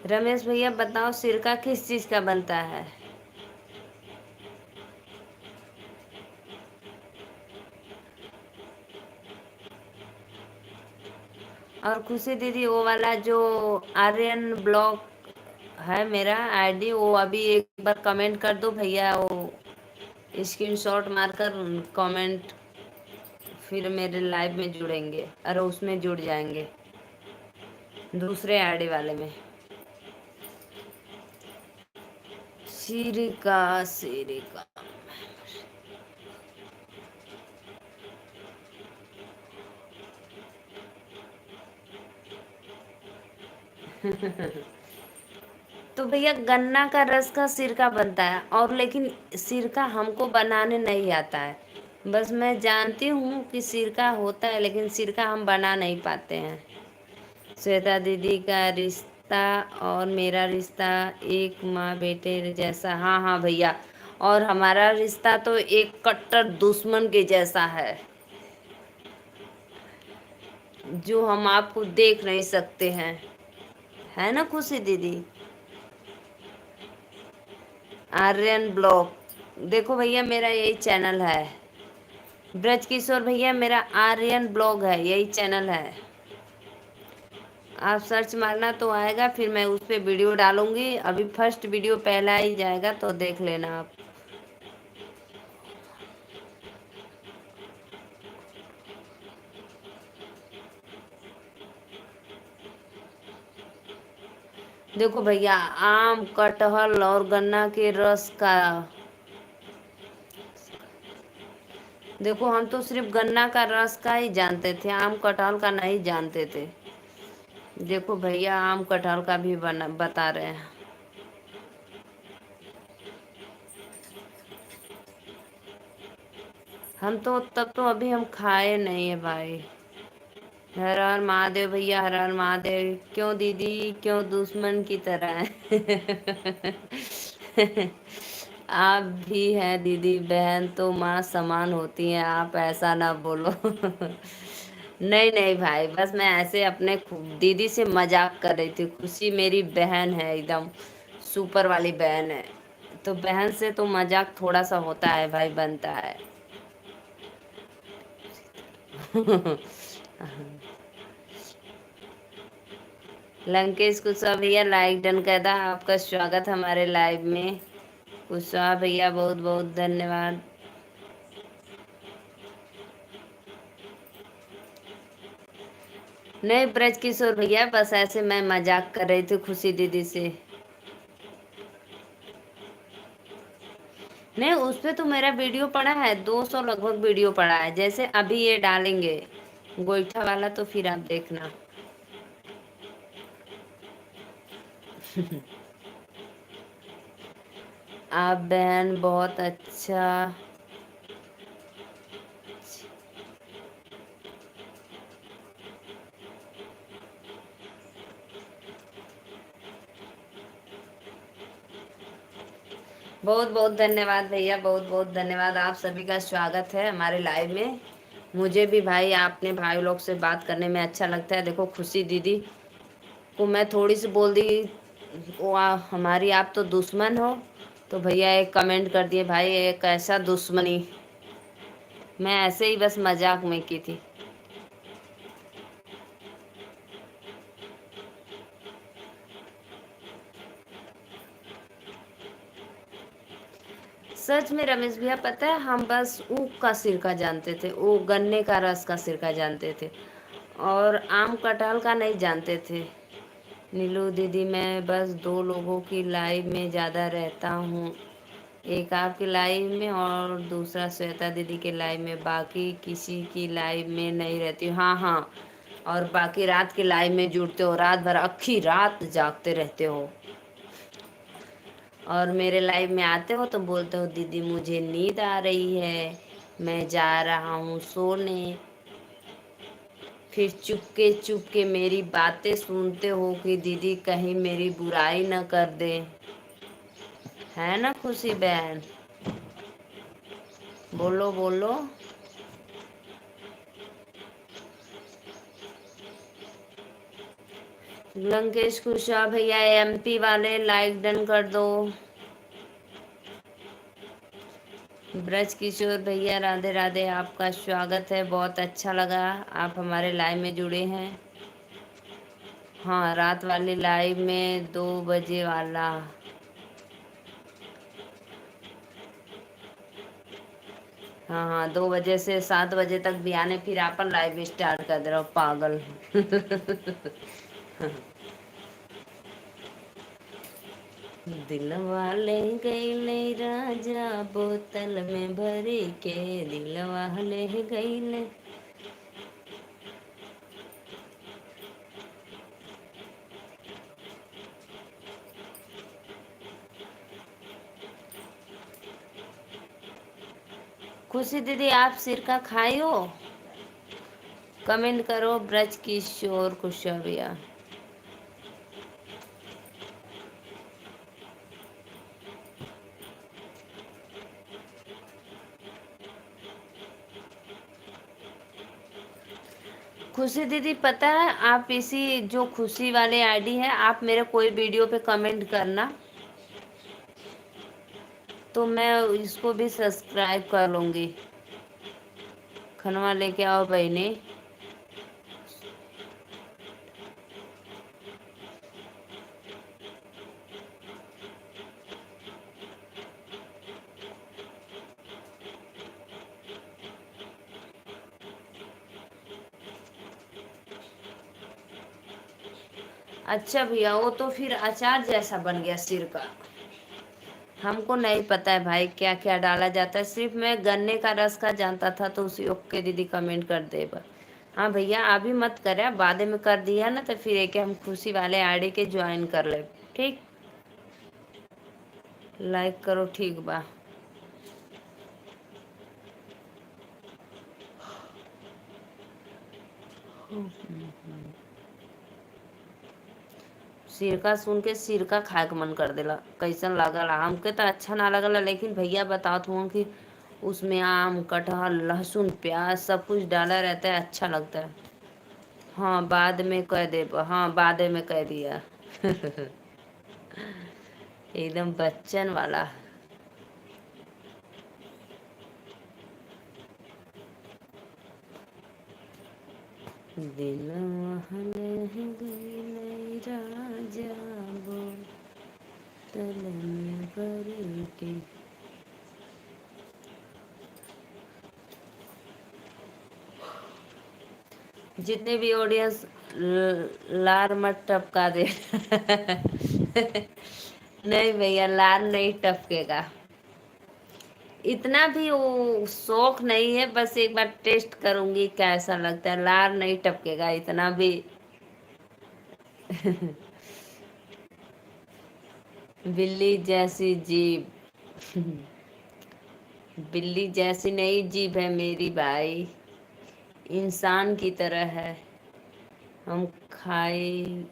रमेश भैया बताओ सिरका किस चीज़ का बनता है? और खुशी दीदी, वो वाला जो आर्यन ब्लॉग है मेरा आईडी, वो अभी एक बार कमेंट कर दो भैया, वो स्क्रीनशॉट मारकर कमेंट, फिर मेरे लाइव में जुड़ेंगे और उसमें जुड़ जाएंगे, दूसरे आईडी वाले में। सिरका सिरका। तो भैया गन्ना का रस का सिरका बनता है, और लेकिन सिरका हमको बनाने नहीं आता है। बस मैं जानती हूँ कि सिरका होता है, लेकिन सिरका हम बना नहीं पाते हैं। श्वेता दीदी का रिश्ता और मेरा रिश्ता एक माँ बेटे जैसा। हाँ हाँ भैया, और हमारा रिश्ता तो एक कट्टर दुश्मन के जैसा है, जो हम आपको देख नहीं सकते हैं। है ना खुशी दीदी? आर्यन ब्लॉग, देखो भैया मेरा यही चैनल है। ब्रज किशोर भैया, मेरा आर्यन ब्लॉग है, यही चैनल है। आप सर्च मारना तो आएगा, फिर मैं उस पर वीडियो डालूंगी। अभी फर्स्ट वीडियो पहला ही जाएगा, तो देख लेना आप। देखो भैया, आम कटहल और गन्ना के रस का, देखो हम तो सिर्फ गन्ना का रस का ही जानते थे, आम कटहल का नहीं जानते थे। देखो भैया, आम कटहल का भी बना बता रहे हैं। हम तो तब तो अभी हम खाए नहीं है भाई। हर हर महादेव भैया, हर हर महादेव। क्यों दीदी, क्यों दुश्मन की तरह है? आप भी हैं दीदी, बहन तो माँ समान होती हैं, आप ऐसा ना बोलो। नहीं नहीं भाई, बस मैं ऐसे अपने दीदी से मजाक कर रही थी। खुशी मेरी बहन है, एकदम सुपर वाली बहन है, तो बहन से तो मजाक थोड़ा सा होता है भाई, बनता है। लंकेश कुशवाहा भैया, लाइक डन कर दा। आपका स्वागत हमारे लाइव में। कुशवाहा भैया बहुत बहुत धन्यवाद। नहीं ब्रज किशोर भैया, बस ऐसे मैं मजाक कर रही थी खुशी दीदी से। नहीं, उस पे तो मेरा वीडियो पड़ा है, 200 लगभग वीडियो पड़ा है। जैसे अभी ये डालेंगे गोईठा वाला, तो फिर आप देखना। आप बहन बहुत अच्छा। बहुत बहुत धन्यवाद भैया, बहुत बहुत धन्यवाद। आप सभी का स्वागत है हमारे लाइव में। मुझे भी भाई अपने भाई लोग से बात करने में अच्छा लगता है। देखो खुशी दीदी को मैं थोड़ी सी बोल दी, हमारी आप तो दुश्मन हो, तो भैया एक कमेंट कर दिए, भाई ये कैसा दुश्मनी। मैं ऐसे ही बस मजाक में की थी। सच में रमेश भैया, पता है हम बस ऊख का सिरका जानते थे, वो गन्ने का रस का सिरका जानते थे, और आम कटहल का नहीं जानते थे। नीलू दीदी, मैं बस दो लोगों की लाइव में ज़्यादा रहता हूँ, एक आपकी लाइव में और दूसरा श्वेता दीदी के लाइव में, बाकी किसी की लाइव में नहीं रहती हूँ। हाँ हाँ, और बाकी रात के लाइव में जुड़ते हो, रात भर अक्खी रात जागते रहते हो, और मेरे लाइव में आते हो तो बोलते हो दीदी मुझे नींद आ रही है, मैं जा रहा हूँ सोने, फिर चुपके चुपके मेरी बातें सुनते हो कि दीदी कहीं मेरी बुराई न कर दे। है ना खुशी बहन? बोलो बोलो। लंकेश कुशा भैया, एमपी वाले लाइक डन कर दो। ब्रज किशोर भैया, राधे राधे, आपका स्वागत है, बहुत अच्छा लगा आप हमारे लाइव में जुड़े हैं। हाँ, रात वाली लाइव में 2 बजे वाला। हाँ हाँ, 2 बजे से 7 बजे तक भी आने, फिर आपन लाइव स्टार्ट कर दे रहो पागल। दिल वाले गईले राजा बोतल में भरी के, दिल वाले गईले। खुशी दीदी, आप सिरका खाई हो? कमेंट करो ब्रज किशोर कुशविया। खुशी दीदी, पता है आप इसी जो खुशी वाले आईडी है, आप मेरे कोई वीडियो पे कमेंट करना, तो मैं इसको भी सब्सक्राइब कर लूँगी। खनवा लेके आओ बहने। अच्छा भैया, वो तो फिर अचार जैसा बन गया सिर का। हमको नहीं पता है भाई क्या क्या डाला जाता है, सिर्फ मैं गन्ने का रस का जानता था, तो उसी ओके दीदी कमेंट कर दे बस। हाँ भैया, अभी मत करे, बाद में कर दिया ना तो फिर एक हम खुशी वाले आईडी के ज्वाइन कर ले। ठीक, लाइक करो, ठीक बा। सिरका सुन के सिरका खाए के मन कर देला, कैसन लागला? हमके तो अच्छा ना लगला, लेकिन भैया बताओ तुम कि उसमें आम कटहल लहसुन प्याज सब कुछ डाला रहता है, अच्छा लगता है। हाँ बाद में कह दे, हाँ बाद में कह दिया। एकदम बच्चन वाला। दिल वहले गई राजा बोतल में भर के। जितने भी ऑडियंस, लार मत टपका दे। नहीं भैया, लार नहीं टपकेगा, इतना भी वो शौक नहीं है, बस एक बार टेस्ट करूंगी कैसा लगता है, लार नहीं टपकेगा इतना भी। बिल्ली जैसी जीभ। बिल्ली जैसी नहीं जीभ है मेरी भाई, इंसान की तरह है। हम खाए।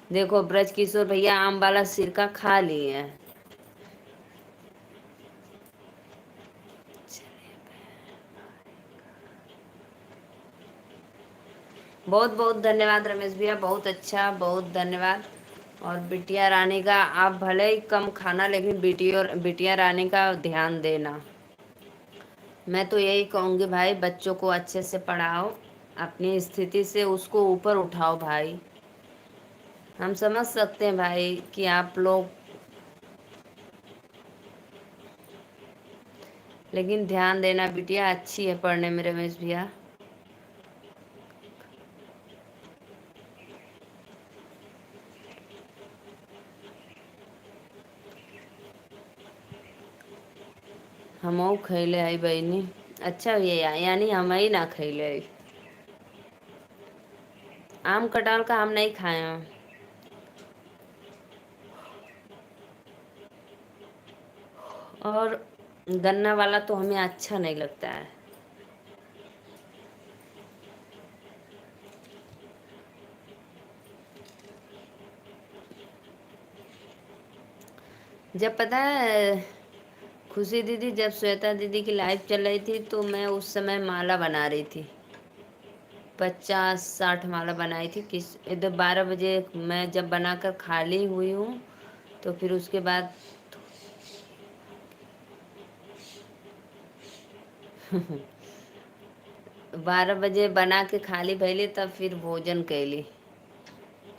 देखो ब्रज किशोर भैया आम वाला सिरका खा लिए हैं। बहुत बहुत धन्यवाद रमेश भैया, बहुत अच्छा, बहुत धन्यवाद। और बिटिया रानी का आप भले ही कम खाना, लेकिन बिटिया रानी का ध्यान देना। मैं तो यही कहूँगी भाई, बच्चों को अच्छे से पढ़ाओ, अपनी स्थिति से उसको ऊपर उठाओ भाई। हम समझ सकते हैं भाई कि आप लोग, लेकिन ध्यान देना, बिटिया अच्छी है पढ़ने में रमेश भैया। हमऊ खैले आई बहनी। अच्छा भैया, यानी हम ही ना खैले आई। आम कटहल का हम नहीं खाए हैं। और गन्ना वाला तो हमें अच्छा नहीं लगता है। जब पता है, खुशी दीदी, जब श्वेता दीदी की लाइव चल रही थी तो मैं उस समय माला बना रही थी। 50-60 माला बनाई थी। किस इधर 12 बजे मैं जब बनाकर खाली हुई हूँ, तो फिर उसके बाद 12 बजे बना के खाली भैली, तब फिर भोजन कैली।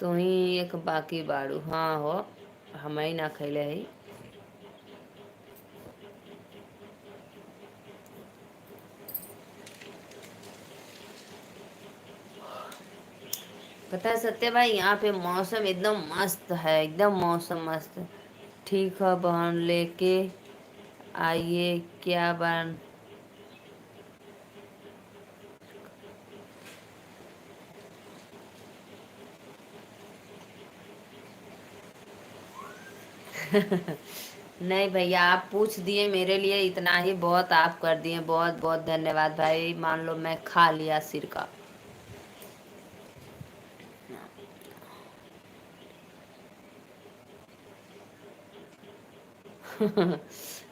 तो ही एक बाकी बाड़ू, हाँ हो, हम ही ना खैले ही। पता है सत्य भाई, यहाँ पे मौसम एकदम मस्त है, एकदम मौसम मस्त। ठीक है बहन, लेके आइए क्या बन। नहीं भैया, आप पूछ दिए मेरे लिए इतना ही बहुत, आप कर दिए, बहुत बहुत धन्यवाद भाई। मान लो मैं खा लिया सिर का।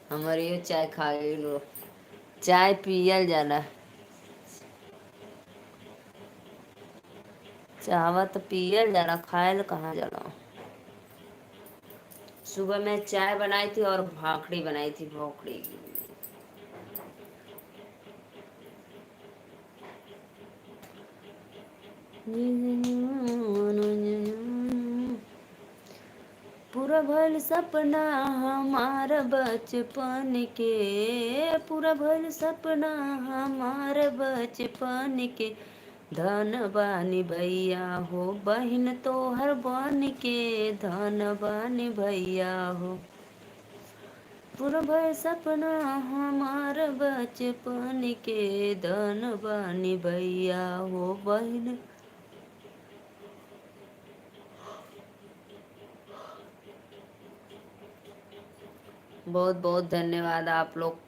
हमारी ये चाय खा लो, चाय पियल जाना। चाहवा तो पियल जाना, खायल कहाँ जाना। सुबह मैं चाय बनाई थी और भाखड़ी बनाई थी, भाखड़ी। पूरा भइल सपना हमार बचपन के, पूरा भइल सपना हमार बचपन के। धन बानी भैया हो बहिन तोहर बन के, धन बानी भैया हो। पूरा भइल सपना हमार बचपन के, धन बानी भैया हो बहिन। बहुत बहुत धन्यवाद आप लोग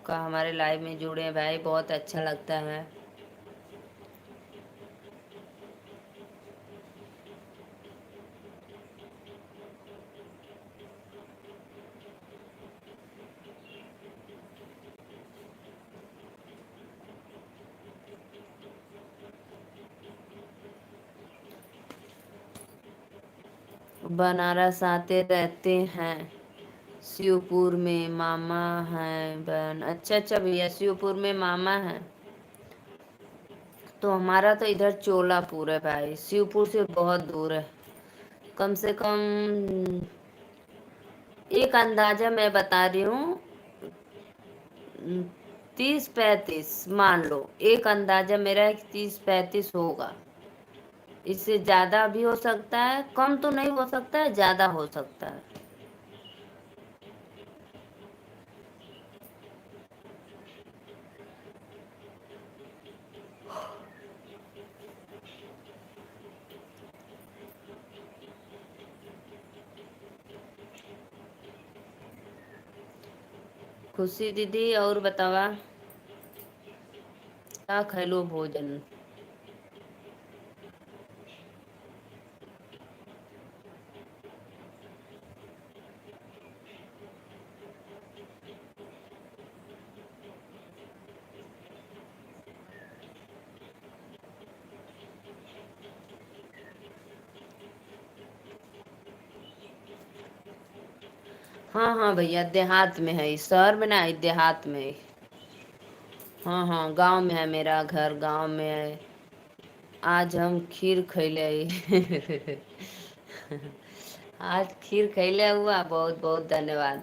का हमारे लाइव में जुड़े हैं भाई, बहुत अच्छा लगता है। बनारस आते रहते हैं, शिवपुर में मामा हैं बहन। अच्छा अच्छा भैया, शिवपुर में मामा है। तो हमारा तो इधर चोलापुर है भाई, शिवपुर से बहुत दूर है। कम से कम एक अंदाजा मैं बता रही हूँ, 30-35 मान लो। एक अंदाजा मेरा 30-35 होगा। इससे ज्यादा भी हो सकता है, कम तो नहीं हो सकता है, ज्यादा हो सकता है। खुशी दीदी और बतावा, क्या खैलो भोजन। हाँ हाँ भैया, देहात में है, शहर में ना है, देहात में है। हाँ हाँ, गांव में है, मेरा घर गांव में है। आज हम खीर खैले। आज खीर खैले हुआ, बहुत बहुत धन्यवाद।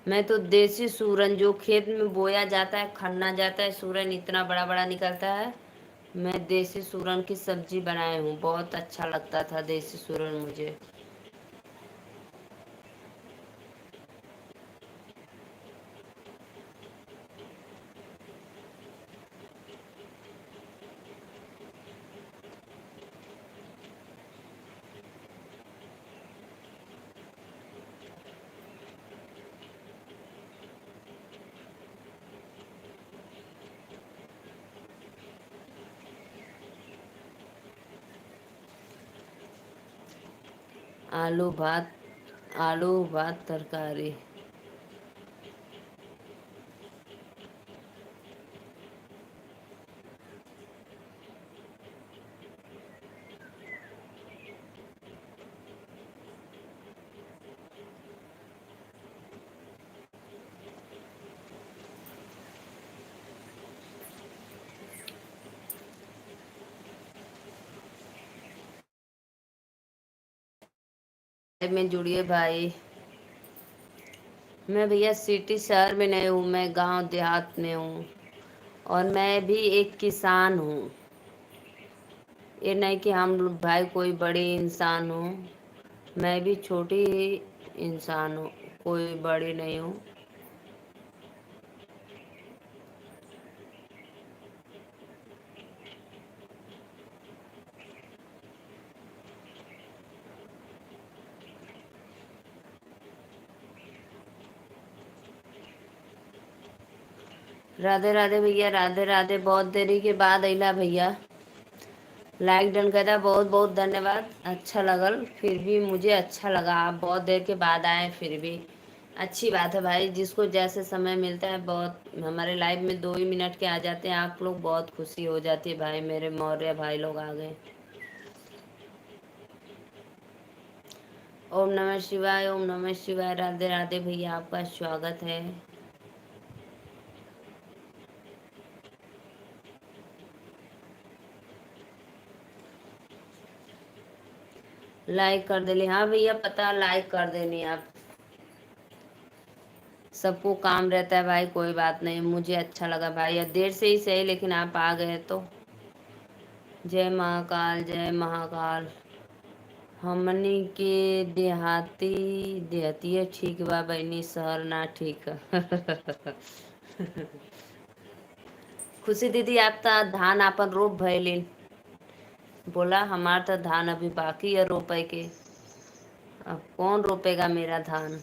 मैं तो देसी सूरन, जो खेत में बोया जाता है, खन्ना जाता है, सूरन इतना बड़ा बड़ा निकलता है। मैं देसी सूरन की सब्जी बनाई हूँ, बहुत अच्छा लगता था देसी सूरन मुझे। आलू भात, आलू भात तरकारी। में जुड़िए भाई। मैं भैया सिटी शहर में नहीं हूँ, मैं गांव देहात में हूँ। और मैं भी एक किसान हूँ। ये नहीं कि हम लोग भाई कोई बड़ी इंसान हो। मैं भी छोटी ही इंसान हूँ, कोई बड़ी नहीं हूँ। राधे राधे भैया, राधे राधे, बहुत देरी के बाद अला भैया। लाइक डन कहता, बहुत बहुत धन्यवाद, अच्छा लगल, फिर भी मुझे अच्छा लगा, आप बहुत देर के बाद आए फिर भी। अच्छी बात है भाई, जिसको जैसे समय मिलता है, बहुत हमारे लाइव में 2 ही मिनट के आ जाते हैं आप लोग, बहुत खुशी हो जाती है भाई, मेरे मौर्य भाई लोग आ गए। ओम नमः शिवाय, ओम नमः शिवाय, राधे राधे भैया, आपका स्वागत है। लाइक कर देली, हाँ भैया पता, लाइक कर देनी आप। सबको काम रहता है भाई, कोई बात नहीं, मुझे अच्छा लगा भाई, अब देर से ही सही लेकिन आप आ गए तो। जय महाकाल, जय महाकाल। हमनी के देहाती, देहतिए ठीक बा बहनी, शहर ना ठीक। खुशी दीदी, आप तो धान आपन रोप भइलिन। बोला हमार तो धान अभी बाकी है रोपे के। अब कौन रोपेगा मेरा धान।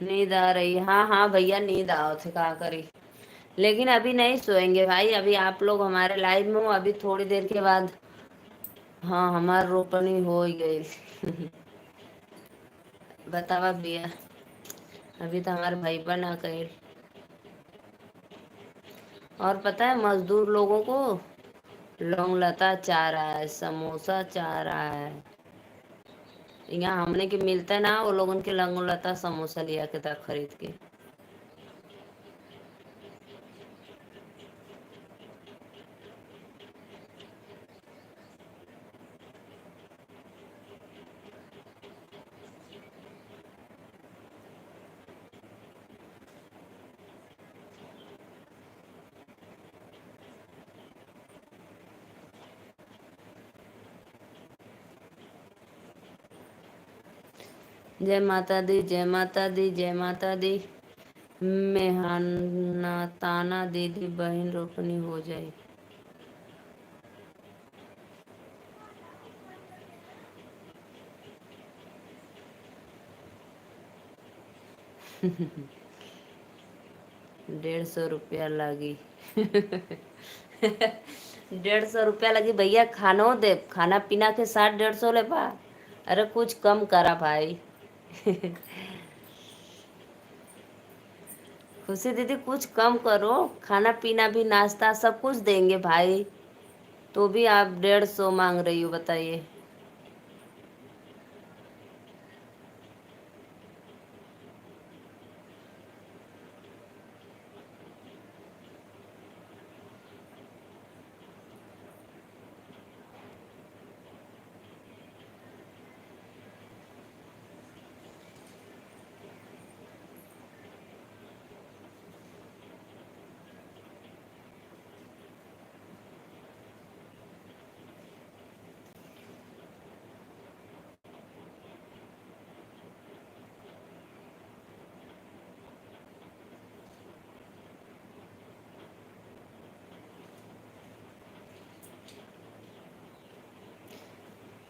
नींद आ रही, हाँ हाँ भैया, नींद आओ थे का करी। लेकिन अभी नहीं सोएंगे भाई, अभी आप लोग हमारे लाइव में हो, अभी थोड़ी देर के बाद। हाँ, हमार रोपनी हो ही गई। बतावा भैया, अभी तो हमारे भाई बना गए। और पता है मजदूर लोगों को लौंग लता चाह रहा है, समोसा चाह रहा है। यहाँ हमने के मिलता है ना, वो लोग उनके लौंग लता समोसा लिया के था खरीद के। जय माता दी, जय माता दी, जय माता दी। मेहना ताना दीदी बहन रोपनी हो जाए। ₹150 लगी। 150 लगी भैया, खानो दे, खाना पीना के साथ 150 ले पा। अरे कुछ कम करा भाई। खुशी दीदी कुछ कम करो, खाना पीना भी नाश्ता सब कुछ देंगे भाई, तो भी आप 150 मांग रही हो, बताइए।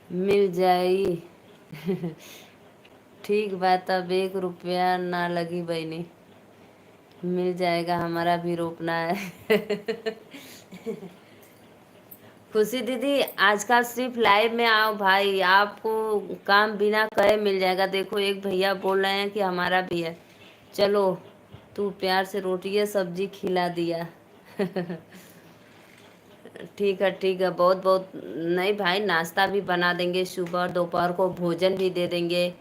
मिल जाई। ठीक बात, अब 1 रुपया ना लगी बहनी, मिल जाएगा, हमारा भी रोपना है। खुशी दीदी आजकल सिर्फ लाइव में आओ भाई, आपको काम बिना करे मिल जाएगा। देखो एक भैया बोल रहे हैं कि हमारा भी है, चलो तू प्यार से रोटी या सब्जी खिला दिया। ठीक है ठीक है, बहुत बहुत नहीं भाई, नाश्ता भी बना देंगे, सुबह दोपहर को भोजन भी दे देंगे,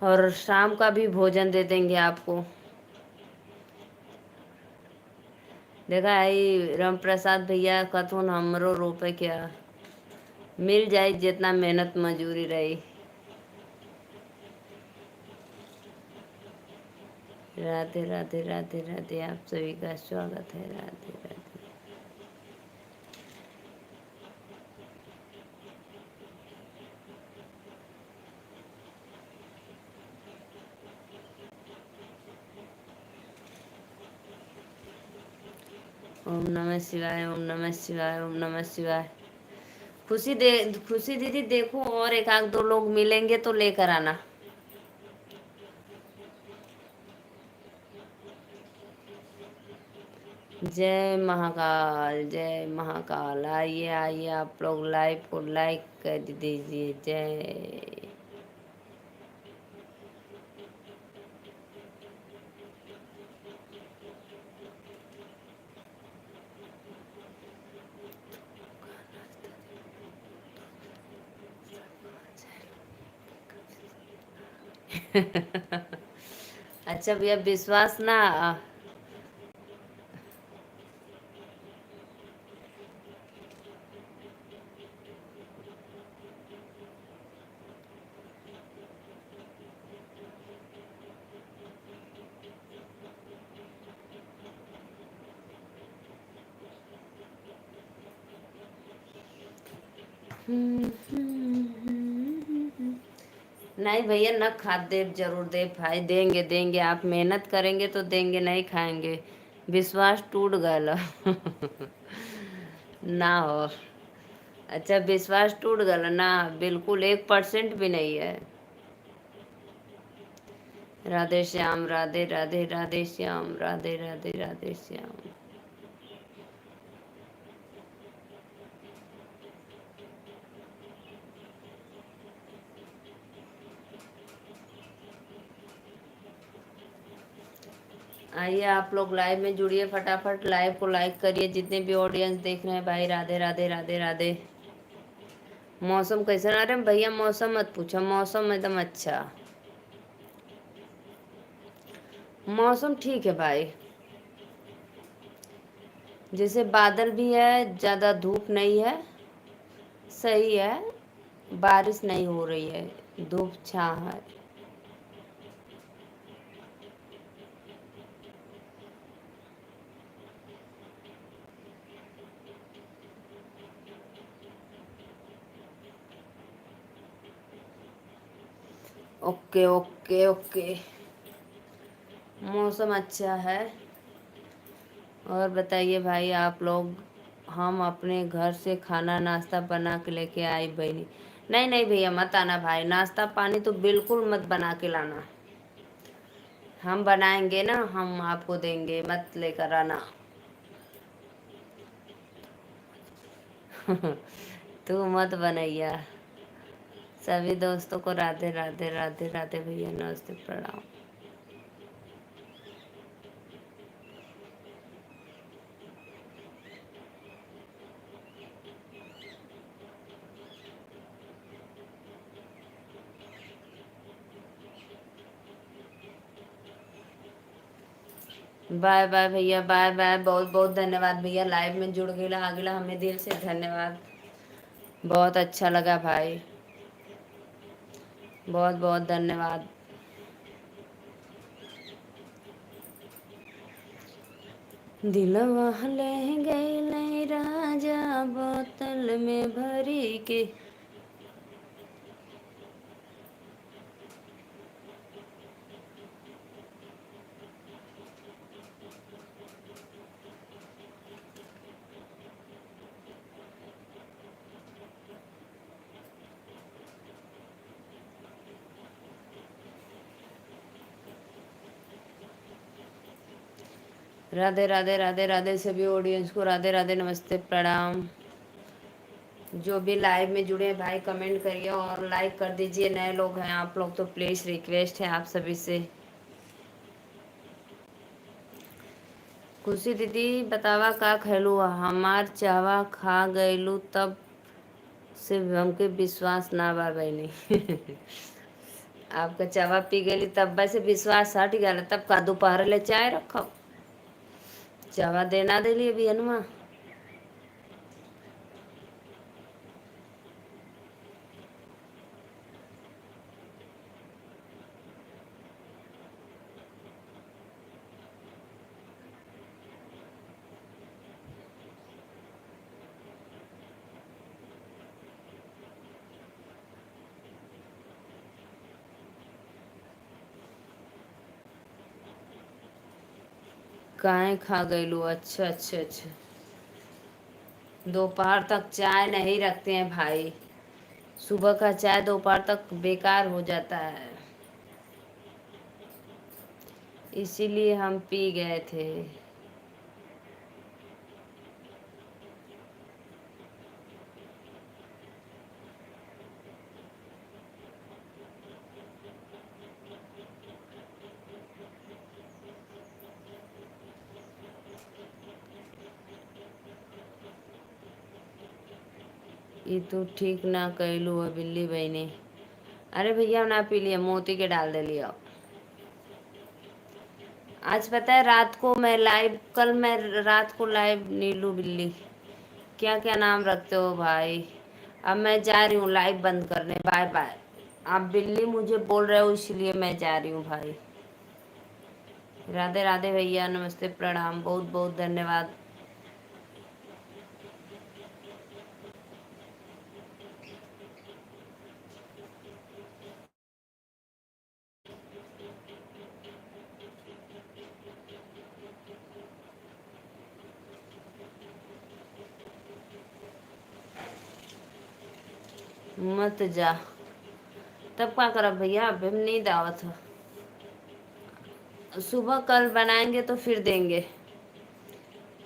और शाम का भी भोजन दे देंगे आपको। देखा है राम प्रसाद भैया कथुन हमरो रोपे क्या, मिल जाए जितना मेहनत मजूरी रही। राधे राधे राधे राधे, आप सभी का स्वागत है, राधे राधे। ओम नमः शिवाय, ओम नमः शिवाय, ओम नमः शिवाय। खुशी दीदी देखो, और एक आध दो लोग मिलेंगे तो लेकर आना। जय महाकाल, जय महाकाल। आइए आइए, आप लोग लाइव को लाइक कर दीजिए। जय। अच्छा भैया, विश्वास ना। नहीं भैया, न खाद देव जरूर दे भाई, देंगे देंगे, आप मेहनत करेंगे तो देंगे, नहीं खाएंगे। विश्वास टूट गया। ना हो। अच्छा विश्वास टूट गया ना, बिल्कुल 1% भी नहीं है। राधे श्याम, राधे राधे, राधे श्याम, राधे राधे, राधे श्याम। आइए आप लोग लाइव में जुड़िए, फटाफट लाइव को लाइक करिए, जितने भी ऑडियंस देख रहे हैं भाई। राधे राधे, राधे राधे। मौसम कैसा? अरे भैया मौसम मत पूछो, मौसम एकदम अच्छा, मौसम ठीक है भाई। जैसे बादल भी है, ज़्यादा धूप नहीं है, सही है, बारिश नहीं हो रही है, धूप छाँ है। ओके ओके ओके, मौसम अच्छा है। और बताइए भाई आप लोग, हम अपने घर से खाना नाश्ता बना के लेके आई बहनी। नहीं नहीं भैया मत आना भाई, नाश्ता पानी तो बिल्कुल मत बना के लाना। हम बनाएंगे ना, हम आपको देंगे, मत लेकर आना। तू मत बनैया। सभी दोस्तों को राधे राधे राधे राधे भैया, नमस्ते प्रणाम। बाय बाय भैया, बाय बाय। बहुत बहुत धन्यवाद भैया, लाइव में जुड़ गए आगला, हमें दिल से धन्यवाद। बहुत अच्छा लगा भाई, बहुत बहुत धन्यवाद। दिलवा ले गए राजा बोतल में भरी के। राधे राधे राधे राधे सभी ऑडियंस को राधे राधे, नमस्ते प्रणाम। जो भी लाइव में जुड़े हैं भाई, कमेंट करिए और लाइक कर दीजिए। नए लोग हैं आप लोग तो प्लीज़ रिक्वेस्ट है आप सभी से। खुशी दीदी बतावा का खैलू, हमार चावा खा गईलू तब से हमके विश्वास ना बा बहनी। आपका चावा पी गई तब से विश्वास हट गया, तब का दोपहर ले चाय रखो, चावा देना दिली अभी हनुमा। काहे खा गईलू, अच्छा अच्छा अच्छा। दोपहर तक चाय नहीं रखते हैं भाई, सुबह का चाय दोपहर तक बेकार हो जाता है, इसीलिए हम पी गए थे। ये तो ठीक ना कैलू है बिल्ली बहनी। अरे भैया ना पी लिया, मोती के डाल दे लिया। आज पता है रात को मैं लाइव, कल मैं रात को लाइव, नीलू बिल्ली क्या क्या नाम रखते हो भाई। अब मैं जा रही हूँ लाइव बंद करने, बाय बाय। आप बिल्ली मुझे बोल रहे हो इसलिए मैं जा रही हूँ भाई। राधे राधे भैया, नमस्ते प्रणाम, बहुत बहुत धन्यवाद। मत जा, तब क्या करब भैया, अब हम नींद आवत है। सुबह कल बनाएंगे तो फिर देंगे।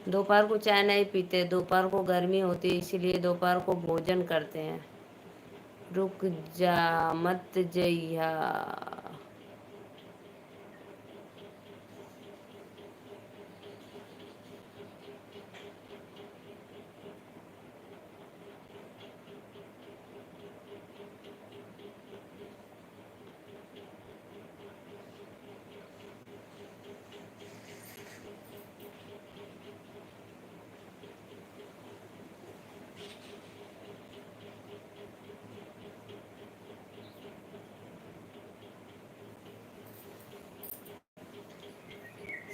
दोपहर को चाय नहीं पीते, दोपहर को गर्मी होती है इसीलिए दोपहर को भोजन करते हैं। रुक जा मत जइया।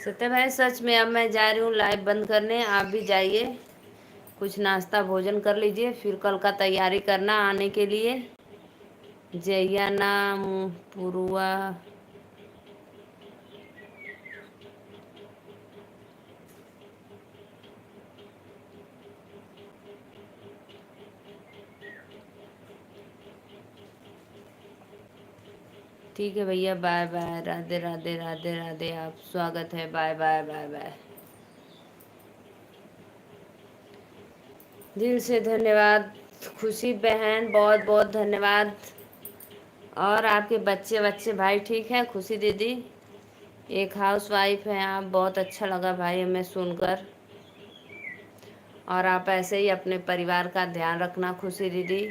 सत्य भाई सच में अब मैं जा रही हूँ लाइव बंद करने, आप भी जाइए, कुछ नाश्ता भोजन कर लीजिए, फिर कल का तैयारी करना आने के लिए। जइया ना पुरुआ। ठीक है भैया, बाय बाय, राधे राधे राधे राधे, आप स्वागत है, बाय बाय बाय बाय। दिल से धन्यवाद खुशी बहन, बहुत बहुत धन्यवाद। और आपके बच्चे बच्चे भाई ठीक हैं? खुशी दीदी एक हाउस वाइफ हैं आप, बहुत अच्छा लगा भाई हमें सुनकर। और आप ऐसे ही अपने परिवार का ध्यान रखना खुशी दीदी,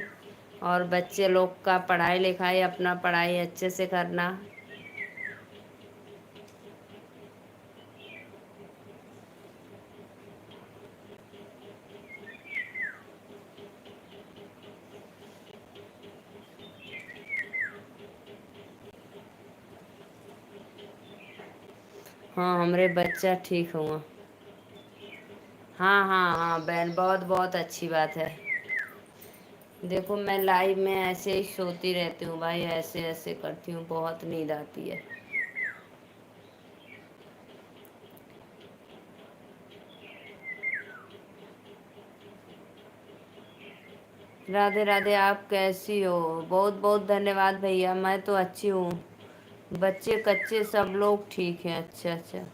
और बच्चे लोग का पढ़ाई लिखाई, अपना पढ़ाई अच्छे से करना। हाँ हमारे बच्चा ठीक हुआ। हाँ हाँ हाँ बहन, बहुत बहुत अच्छी बात है। देखो मैं लाइव में ऐसे ही सोती रहती हूँ भाई, ऐसे ऐसे करती हूँ, बहुत नींद आती है। राधे राधे, आप कैसी हो? बहुत बहुत धन्यवाद भैया, मैं तो अच्छी हूँ। बच्चे कच्चे सब लोग ठीक हैं। अच्छा अच्छा,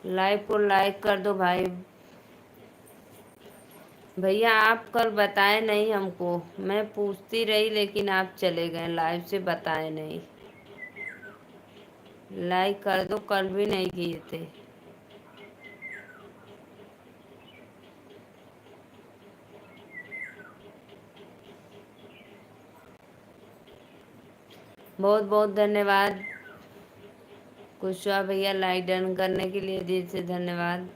लाइव को लाइक कर दो भाई। भैया आप कल बताए नहीं हमको, मैं पूछती रही लेकिन आप चले गए, लाइव से बताए नहीं। लाइक कर दो, कल भी नहीं किए थे। बहुत बहुत धन्यवाद कुशवा भैया, लाइक डन करने के लिए दिल से धन्यवाद।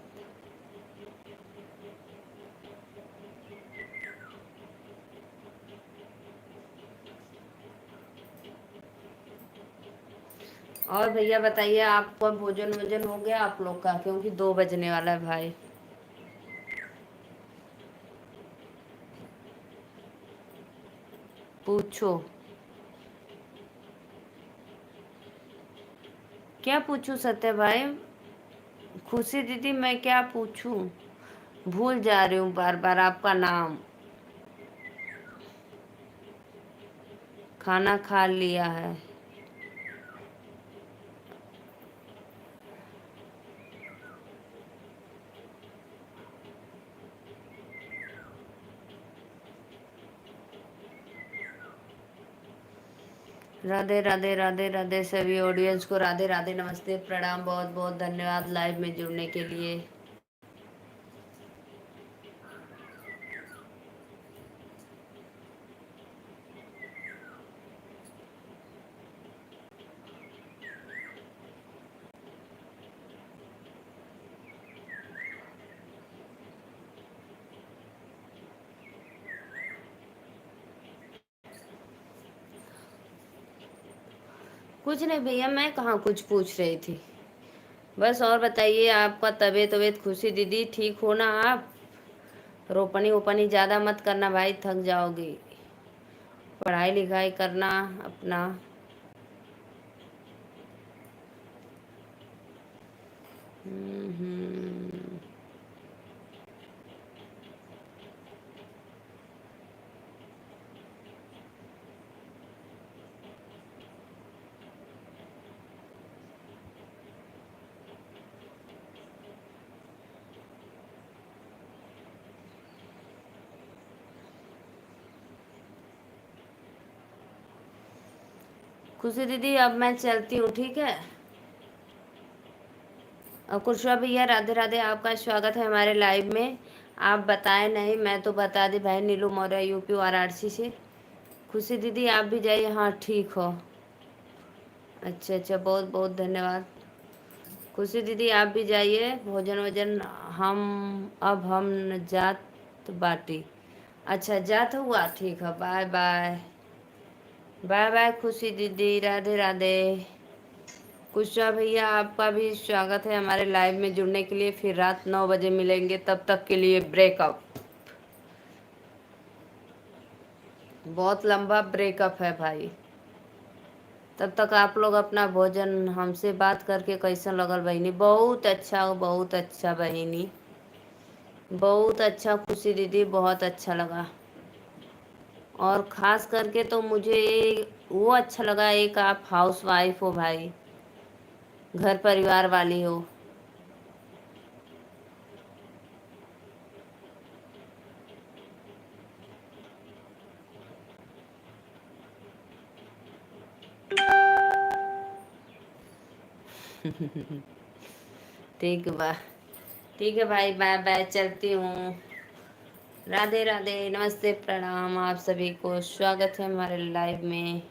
और भैया बताइए, आपका भोजन वोजन हो गया आप लोग का? क्योंकि 2 बजने वाला है भाई। पूछो। क्या पूछूं सत्य भाई? खुशी दीदी मैं क्या पूछूं? भूल जा रही हूँ बार बार आपका नाम। खाना खा लिया है। राधे राधे राधे राधे, सभी ऑडियंस को राधे राधे, नमस्ते, प्रणाम, बहुत बहुत धन्यवाद लाइव में जुड़ने के लिए। कुछ नहीं भैया, मैं कहाँ कुछ पूछ रही थी। बस और बताइए, आपका तबीयत वबीयत खुशी दीदी ठीक हो ना आप? रोपनी वोपनी ज़्यादा मत करना भाई, थक जाओगी। पढ़ाई लिखाई करना अपना। हम्म। खुशी दीदी अब मैं चलती हूँ, ठीक है? और कुशवा भैया राधे राधे, आपका स्वागत है हमारे लाइव में। आप बताए नहीं, मैं तो बता दी भाई, नीलू मौर्य यूपी वाराणसी से। खुशी दीदी आप भी जाइए, हाँ ठीक हो। अच्छा अच्छा, बहुत बहुत धन्यवाद। खुशी दीदी आप भी जाइए, भोजन वोजन। हम अब हम जात बाटी। अच्छा जात हुआ, ठीक है, बाय बाय। बाय बाय खुशी दीदी, राधे राधे। कुशवा भैया आपका भी स्वागत है हमारे लाइव में जुड़ने के लिए। फिर रात 9 बजे मिलेंगे, तब तक के लिए ब्रेकअप। बहुत लंबा ब्रेकअप है भाई। तब तक आप लोग अपना भोजन, हमसे बात करके कैसा लगल बहिनी? बहुत अच्छा बहुत अच्छा बहिनी, बहुत अच्छा खुशी दीदी, बहुत अच्छा लगा। और खास करके तो मुझे वो अच्छा लगा, एक आप हाउस वाइफ हो भाई, घर परिवार वाली हो। ठीक बा, ठीक है भाई, बाय बाय, चलती हूँ। राधे राधे, नमस्ते, प्रणाम आप सभी को, स्वागत है हमारे लाइव में।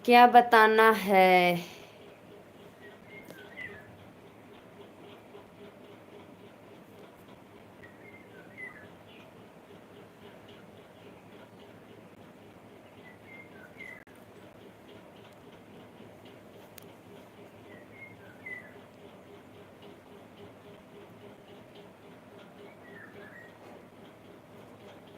क्या बताना है?